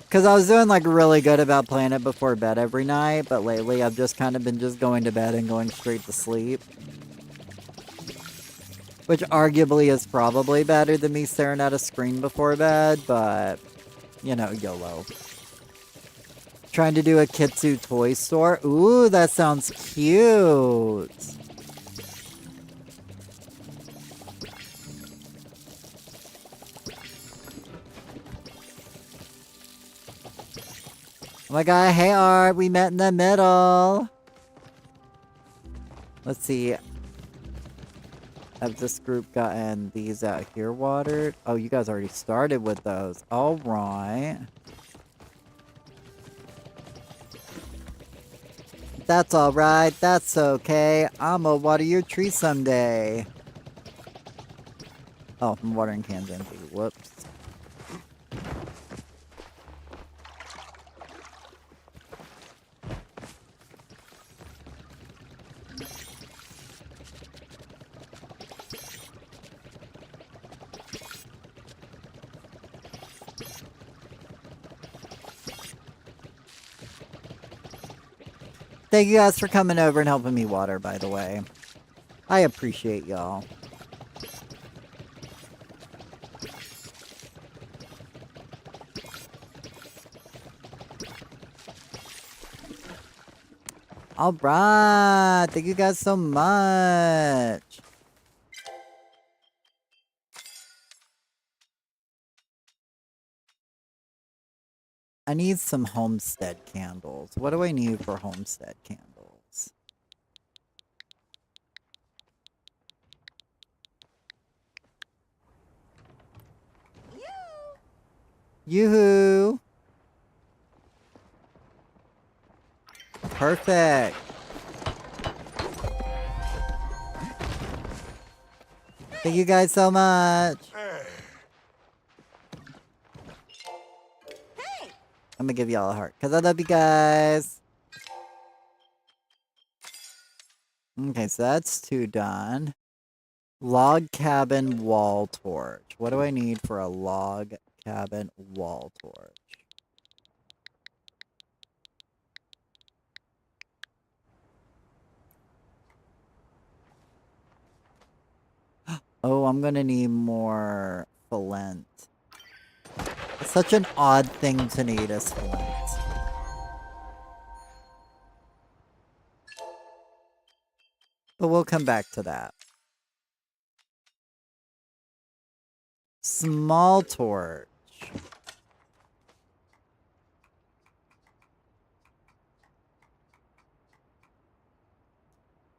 Because I was doing really good about playing it before bed every night, but lately I've just kind of been just going to bed and going straight to sleep. Which arguably is probably better than me staring at a screen before bed, but, YOLO. Trying to do a Kitsu toy store? Ooh, that sounds cute! Oh my god, hey Art, we met in the middle. Let's see. Have this group gotten these out here watered? Oh, you guys already started with those. All right. That's all right. That's okay. I'ma water your tree someday. Oh, I'm watering cans empty. Whoops. Thank you guys for coming over and helping me water, by the way. I appreciate y'all. All right. Thank you guys so much. I need some homestead candles. What do I need for homestead candles? Yoo-hoo! Perfect. Thank you guys so much. I'm gonna give y'all a heart because I love you guys. Okay, so that's 2 done. Log cabin wall torch. What do I need for a log cabin wall torch? Oh, I'm gonna need more flint. It's such an odd thing to need as flint. But we'll come back to that. Small torch.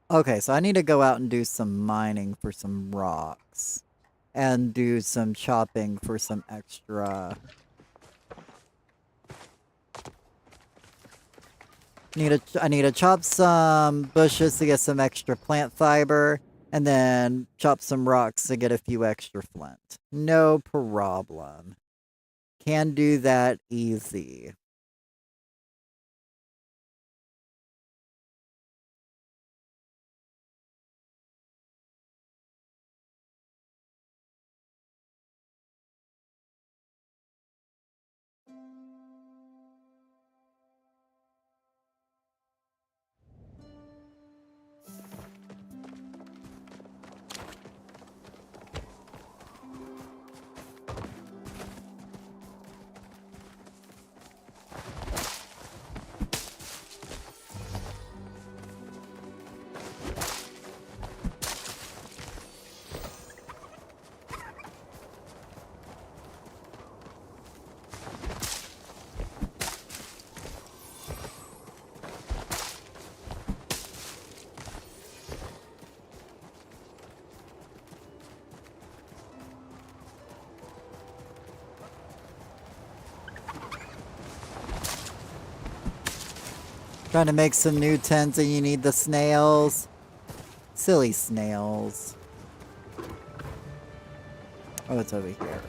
Okay, so I need to go out and do some mining for some rocks. And do some chopping for some extra... I need to chop some bushes to get some extra plant fiber. And then chop some rocks to get a few extra flint. No problem. Can do that easy. Trying to make some new tents and you need the snails. Silly snails. Oh, it's over here.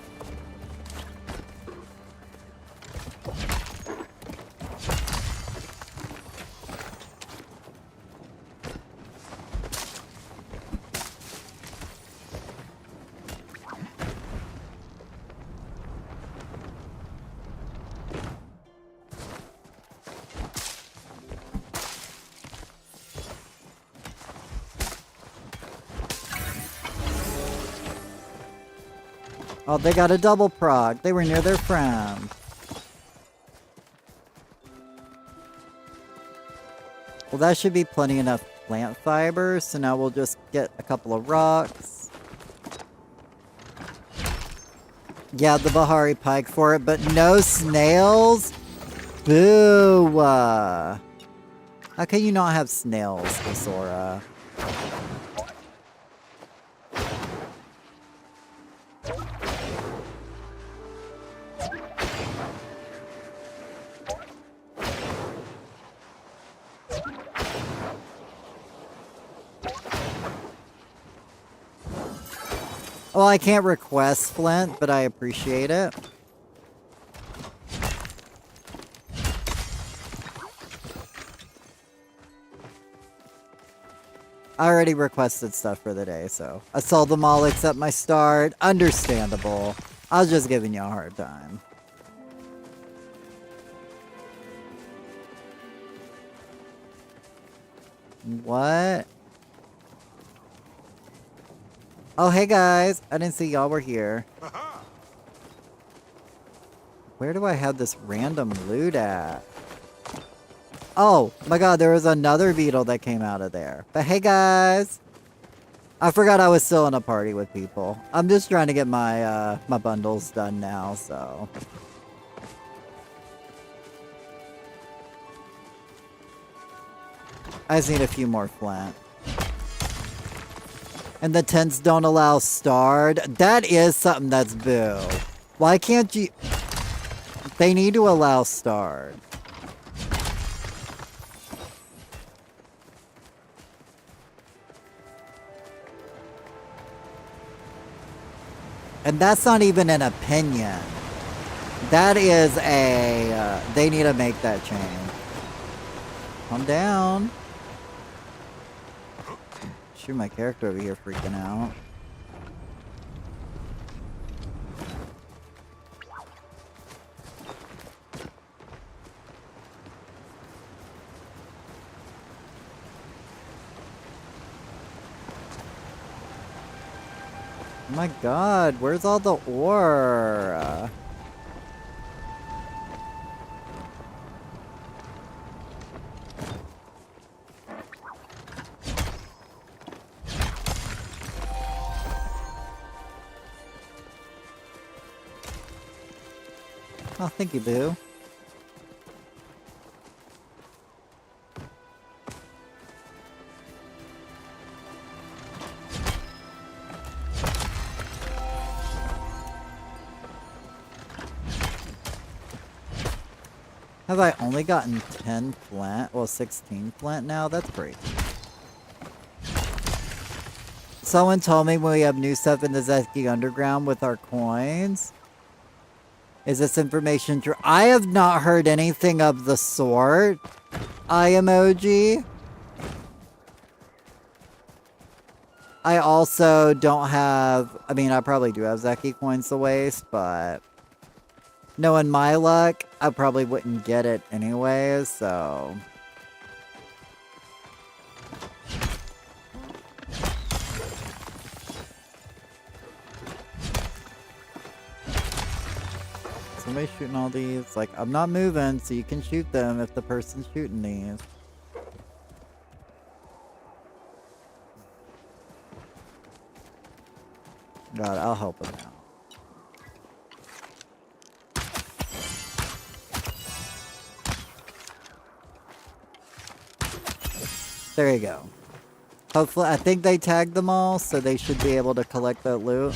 Oh, they got a double prog. They were near their friend. Well, that should be plenty enough plant fiber, so now we'll just get a couple of rocks. Yeah, the Bahari pike for it, but no snails? Boo! How can you not have snails, Basora? Well, I can't request flint, but I appreciate it. I already requested stuff for the day, so I sold them all except my start. Understandable. I was just giving you a hard time. What? Oh, hey guys. I didn't see y'all were here. Where do I have this random loot at? Oh my god, there was another beetle that came out of there. But hey guys! I forgot I was still in a party with people. I'm just trying to get my my bundles done now, so. I just need a few more flint. And the tents don't allow starred. That is something that's boo. Why can't you... They need to allow starred. And that's not even an opinion. That is a... they need to make that change. Calm down. Shoot, my character over here freaking out. Oh my god, where's all the ore? Oh, thank you, boo. Have I only gotten 10 flint? Well, 16 flint now? That's great. Someone told me when we have new stuff in the Zesky Underground with our coins. Is this information true? I have not heard anything of the sort. Eye emoji. I also don't have... I mean, I probably do have Zeki coins to waste, but... knowing my luck, I probably wouldn't get it anyways, so... Somebody's shooting all these. Like, I'm not moving, so you can shoot them if the person's shooting these. God, I'll help him out. There you go. Hopefully, I think they tagged them all, so they should be able to collect that loot.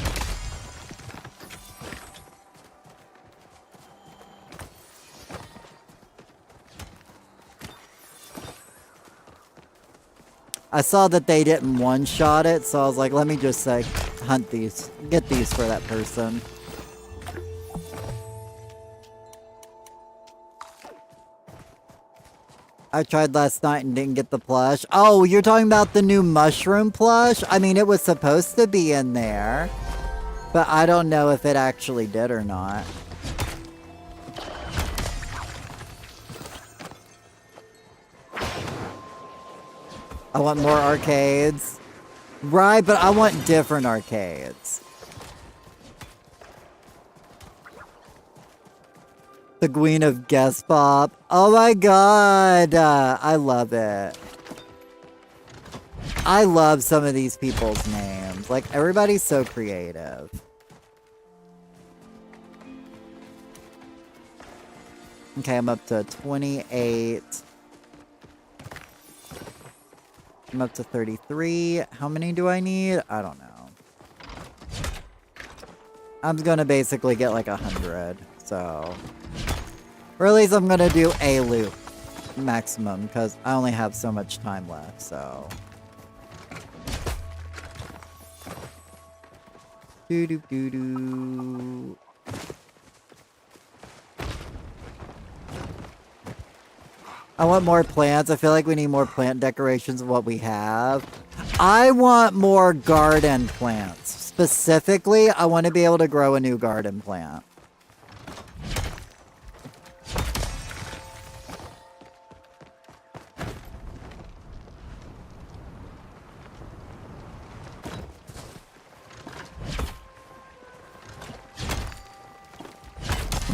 I saw that they didn't one-shot it, so I was like, let me just, like, hunt these. Get these for that person. I tried last night and didn't get the plush. Oh, you're talking about the new mushroom plush? I mean, it was supposed to be in there. But I don't know if it actually did or not. I want more arcades. Right, but I want different arcades. The Queen of Guest Pop. Oh my god. I love it. I love some of these people's names. Like, everybody's so creative. Okay, I'm up to 28. I'm up to 33. How many do I need? I don't know. I'm gonna basically get like 100, so... Or at least I'm gonna do a loop maximum, because I only have so much time left, so... Do do do do. I want more plants. I feel like we need more plant decorations of what we have. I want more garden plants. Specifically, I want to be able to grow a new garden plant.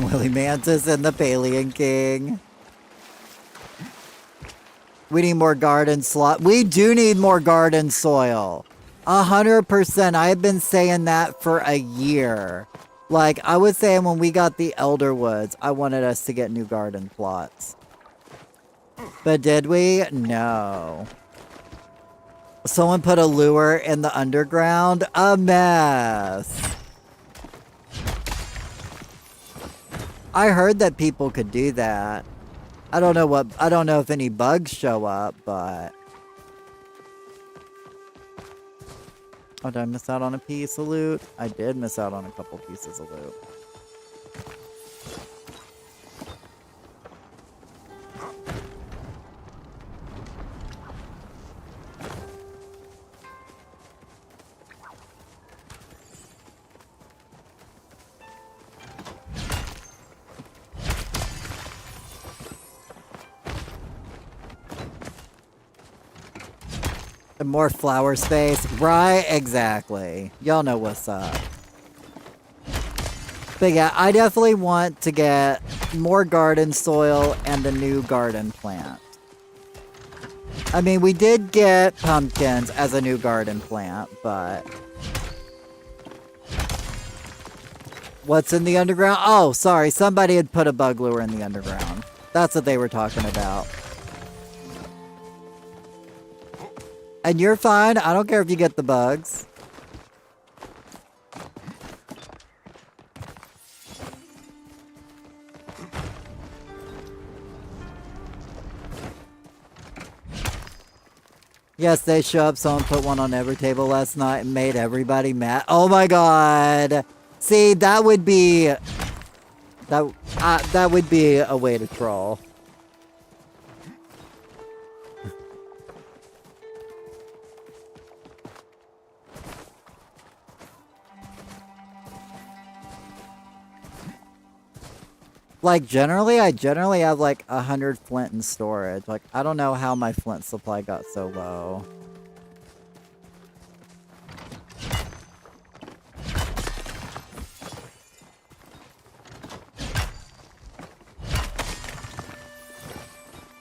Willy Mantis and the Palian King. We need more garden slot. We do need more garden soil. 100%. I have been saying that for a year. Like, I was saying when we got the Elder Woods, I wanted us to get new garden plots. But did we? No. Someone put a lure in the underground. A mess. I heard that people could do that. I don't know if any bugs show up, but... Oh, did I miss out on a piece of loot? I did miss out on a couple pieces of loot. And more flower space. Right, exactly. Y'all know what's up. But yeah, I definitely want to get more garden soil and a new garden plant. I mean, we did get pumpkins as a new garden plant, but... What's in the underground? Oh, sorry. Somebody had put a bug lure in the underground. That's what they were talking about. And you're fine. I don't care if you get the bugs. Yes, they show up. Someone put one on every table last night and made everybody mad. Oh my god. See, that would be... That would be a way to troll. Like, I generally have like 100 flint in storage. Like, I don't know how my flint supply got so low.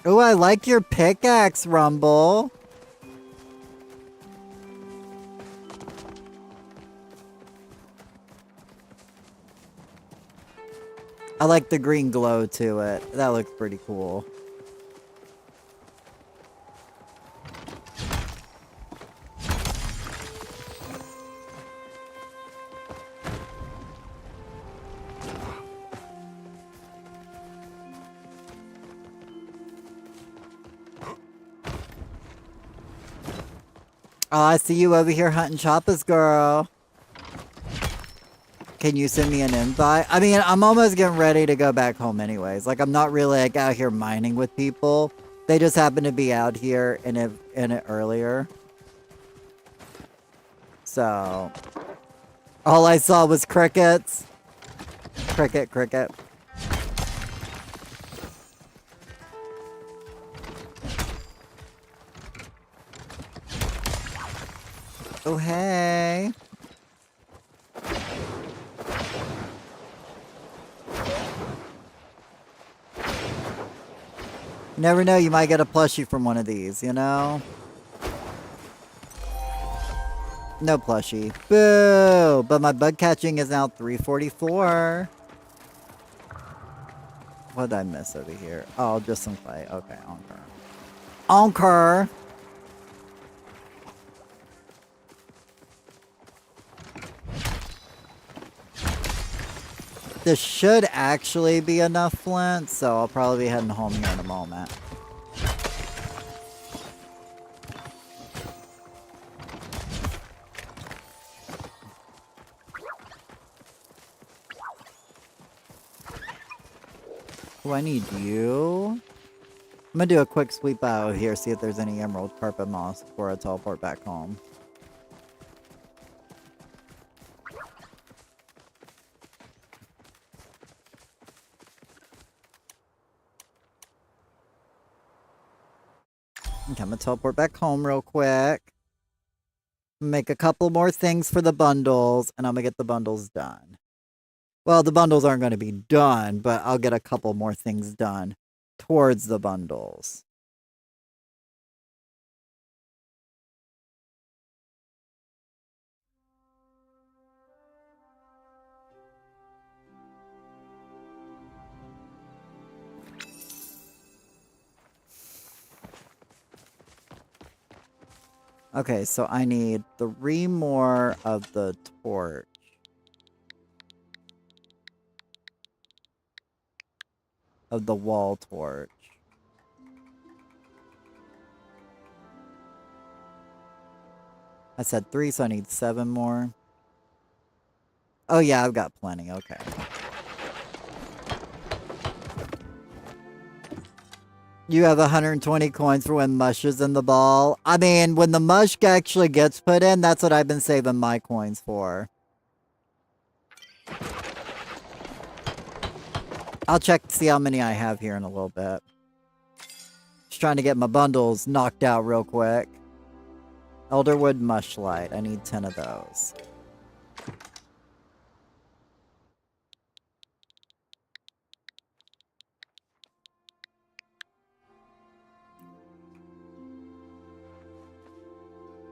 Oh, I like your pickaxe, Rumble. I like the green glow to it. That looks pretty cool. Oh, I see you over here hunting choppas, girl. Can you send me an invite? I mean, I'm almost getting ready to go back home anyways. Like, I'm not really like out here mining with people. They just happen to be out here in it earlier. So, all I saw was crickets. Cricket, cricket. Oh, hey. You never know, you might get a plushie from one of these, you know? No plushie. Boo! But my bug catching is now 344. What did I miss over here? Oh, just some clay. Okay, Anchor. Anchor! This should actually be enough flint, so I'll probably be heading home here in a moment. Oh, I need you. I'm gonna do a quick sweep out here, see if there's any emerald carpet moss before I teleport back home. Okay, I'm gonna teleport back home real quick. Make a couple more things for the bundles, and I'm gonna get the bundles done. Well, the bundles aren't gonna be done, but I'll get a couple more things done towards the bundles. Okay, so I need 3 more of the torch. Of the wall torch. I said 3, so I need 7 more. Oh yeah, I've got plenty, okay. You have 120 coins for when mush is in the ball. I mean, when the mush actually gets put in, that's what I've been saving my coins for. I'll check to see how many I have here in a little bit. Just trying to get my bundles knocked out real quick. Elderwood Mushlight. I need 10 of those.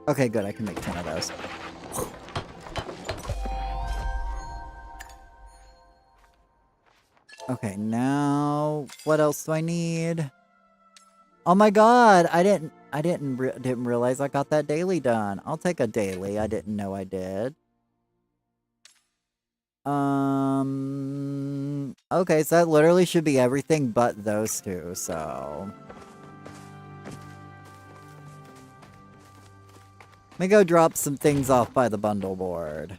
Okay, good. I can make 10 of those. Okay, now what else do I need? Oh my god, I didn't realize I got that daily done. I'll take a daily. I didn't know I did. Okay, so that literally should be everything but those two, so. Let me go drop some things off by the bundle board.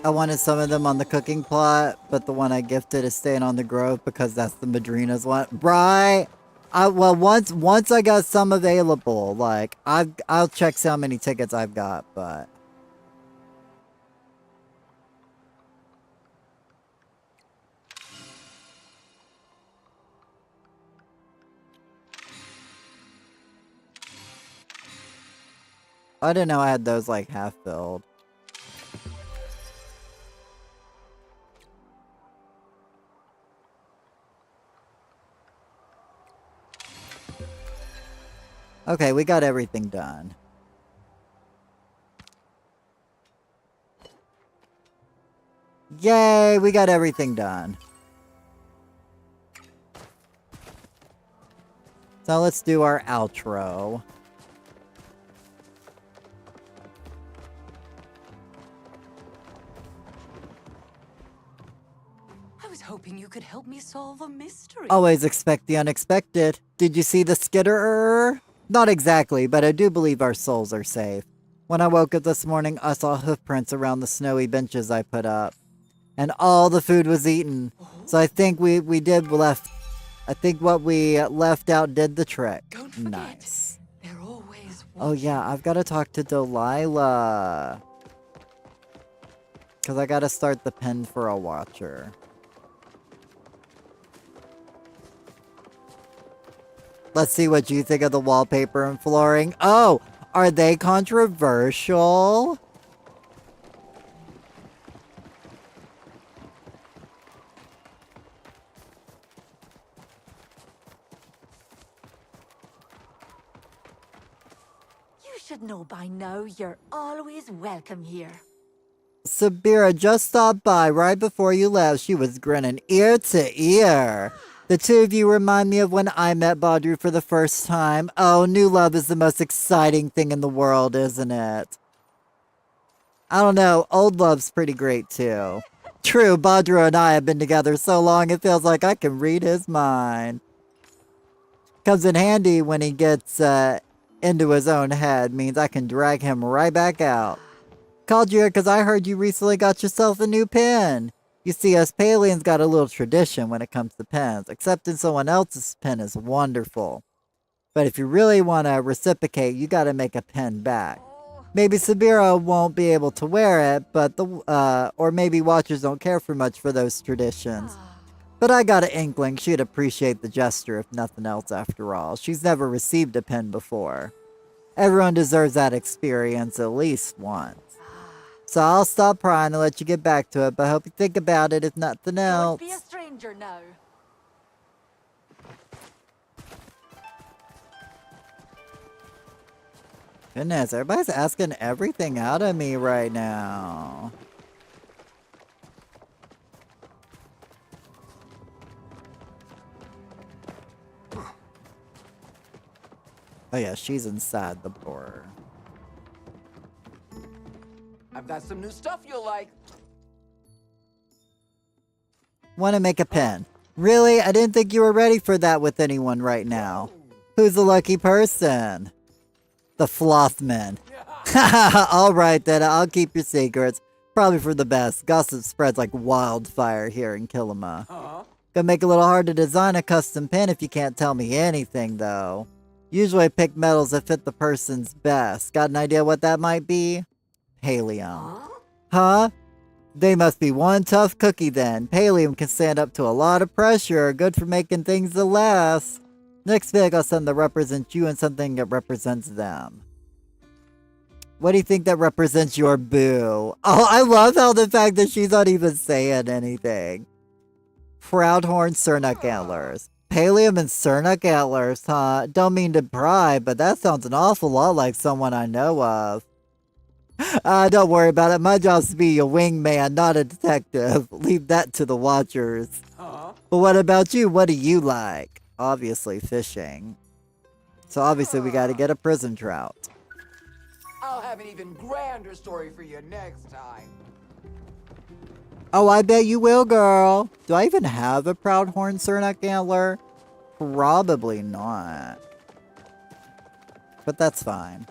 I wanted some of them on the cooking plot, but the one I gifted is staying on the grove because that's the Madrina's one. Right? Well, once I got some available, like, I'll check see how many tickets I've got, but. I didn't know I had those, like, half filled. Okay, we got everything done. Yay, we got everything done. So let's do our outro. I was hoping you could help me solve a mystery. Always expect the unexpected. Did you see the skitterer? Not exactly, but I do believe our souls are safe. When I woke up this morning, I saw hoofprints around the snowy benches I put up. And all the food was eaten. So I think we did left. I think what we left out did the trick. Don't forget, nice. They're always Oh yeah, I've got to talk to Delilah. Because I got to start the pen for a watcher. Let's see what you think of the wallpaper and flooring. Oh, are they controversial? should know by now you're always welcome here. Sabira just stopped by right before you left. She was grinning ear to ear. The two of you remind me of when I met Baudru for the first time. Oh, new love is the most exciting thing in the world, isn't it? I don't know, old love's pretty great too. True, Baudru and I have been together so long it feels like I can read his mind. Comes in handy when he gets into his own head, means I can drag him right back out. Called you here because I heard you recently got yourself a new pen. You see, us Palians got a little tradition when it comes to pens. Accepting someone else's pen is wonderful. But if you really want to reciprocate, you got to make a pen back. Maybe Sabira won't be able to wear it, but or maybe watchers don't care for much for those traditions. But I got an inkling she'd appreciate the gesture if nothing else after all. She's never received a pen before. Everyone deserves that experience at least once. So I'll stop prying and let you get back to it, but I hope you think about it if nothing else. Don't be a stranger now. Goodness, everybody's asking everything out of me right now. Oh yeah, she's inside the door. I've got some new stuff you'll like. Want to make a pen. Really? I didn't think you were ready for that with anyone right now. Who's the lucky person? The Flothman. Alright then, I'll keep your secrets. Probably for the best. Gossip spreads like wildfire here in Kilima. Gonna make it a little hard to design a custom pen if you can't tell me anything though. Usually I pick metals that fit the person's best. Got an idea what that might be? Pallium. Huh? They must be one tough cookie then. Pallium can stand up to a lot of pressure. Good for making things that last. Next big, I'll send that represents you and something that represents them. What do you think that represents your boo? Oh, I love how the fact that she's not even saying anything. Proudhorn Cernuk Antlers. Pallium and Cernuk Antlers, huh? Don't mean to pry, but that sounds an awful lot like someone I know of. Don't worry about it. My job's to be a wingman, not a detective. Leave that to the watchers. But what about you? What do you like? Obviously fishing. So obviously we gotta get a prison trout. I'll have an even grander story for you next time. Oh, I bet you will, girl. Do I even have a Proudhorn Cernuk Antler? Probably not. But that's fine.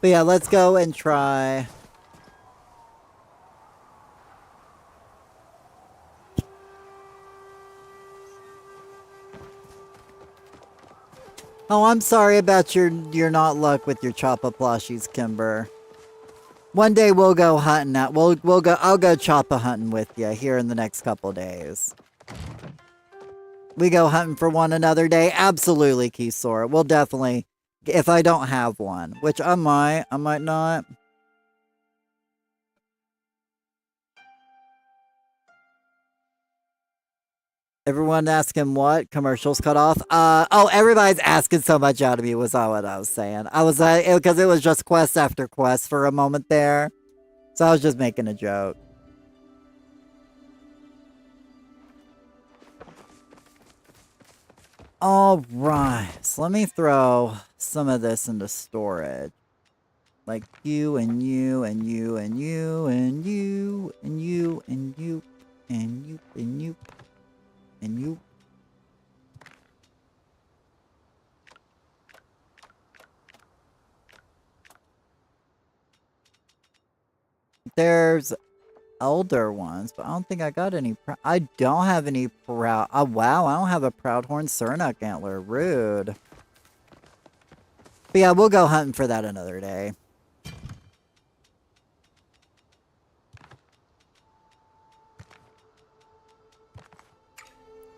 But yeah, let's go and try. Oh, I'm sorry about your not luck with your Choppa plushies, Kimber. One day we'll go hunting at I'll go Choppa hunting with you here in the next couple days. We go hunting for one another day? Absolutely, Keysora. We'll definitely, if I don't have one, which I might not. Everyone asking what? Commercials cut off? Oh, everybody's asking so much out of me was all what I was saying. I was because it was just quest after quest for a moment there. So I was just making a joke. Alright, so let me throw some of this into storage. Like you and you and you and you and you and you and you and you and you. And you. There's elder ones, but I don't think I got any. I don't have any proud. Oh wow, I don't have a Proudhorn Cernuk Antler. Rude. But yeah, we'll go hunting for that another day.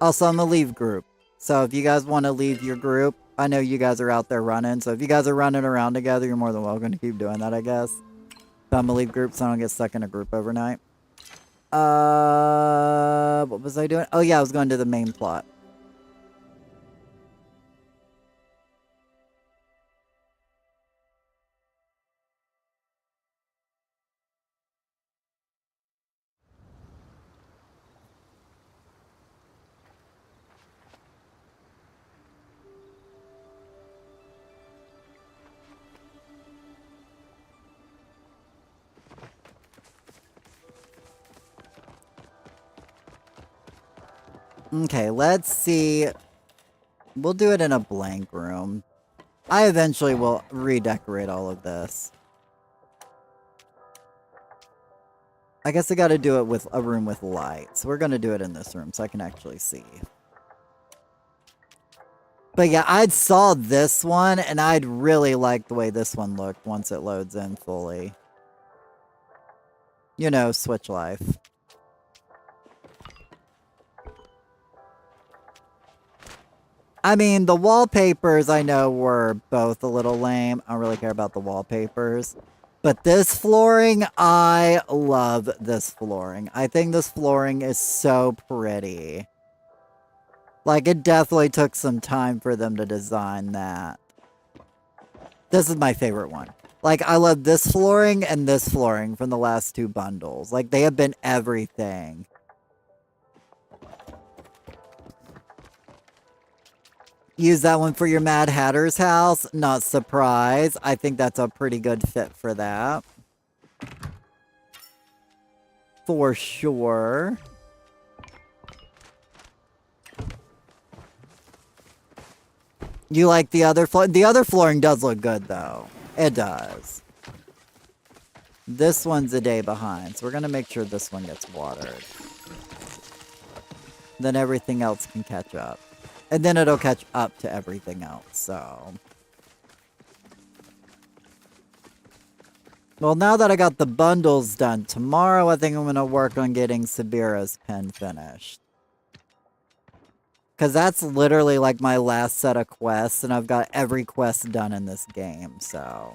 Also, I'm gonna leave group. So if you guys want to leave your group, I know you guys are out there running. So if you guys are running around together, you're more than welcome to keep doing that, I guess. But I'm gonna leave group so I don't get stuck in a group overnight. What was I doing? Oh yeah, I was going to the main plot. Okay, let's see. We'll do it in a blank room. I eventually will redecorate all of this. I guess I gotta do it with a room with lights. We're gonna do it in this room so I can actually see. But yeah, I'd saw this one, and I'd really like the way this one looked once it loads in fully. You know, Switch Life. I mean, the wallpapers I know were both a little lame. I don't really care about the wallpapers. But this flooring, I love this flooring. I think this flooring is so pretty. Like, it definitely took some time for them to design that. This is my favorite one. Like, I love this flooring and this flooring from the last two bundles. Like, they have been everything. Use that one for your Mad Hatter's house. Not surprised. I think that's a pretty good fit for that. For sure. You like the other floor? The other flooring does look good, though. It does. This one's a day behind, so we're going to make sure this one gets watered. Then everything else can catch up. And then it'll catch up to everything else, so. Well, now that I got the bundles done, tomorrow I think I'm going to work on getting Sabira's pen finished. Because that's literally like my last set of quests, and I've got every quest done in this game, so.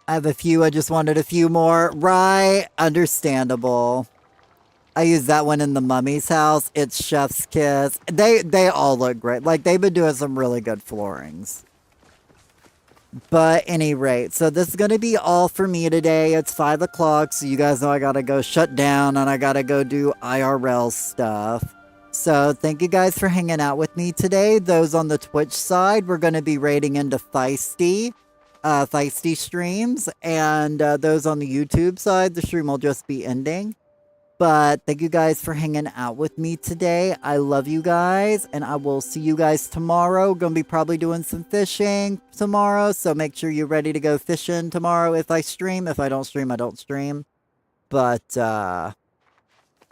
I have a few, I just wanted a few more. Right, understandable. I used that one in the Mummy's house. It's Chef's Kiss. They all look great. Like, they've been doing some really good floorings. But any rate, so this is going to be all for me today. It's 5 o'clock, so you guys know I got to go shut down and I got to go do IRL stuff. So thank you guys for hanging out with me today. Those on the Twitch side, we're going to be raiding into Feisty streams, and those on the YouTube side, the stream will just be ending. But thank you guys for hanging out with me today. I love you guys, and I will see you guys tomorrow. Gonna be probably doing some fishing tomorrow, so make sure you're ready to go fishing tomorrow if I stream. If I don't stream, I don't stream. But I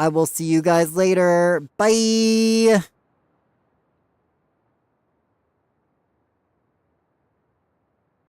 will see you guys later. Bye!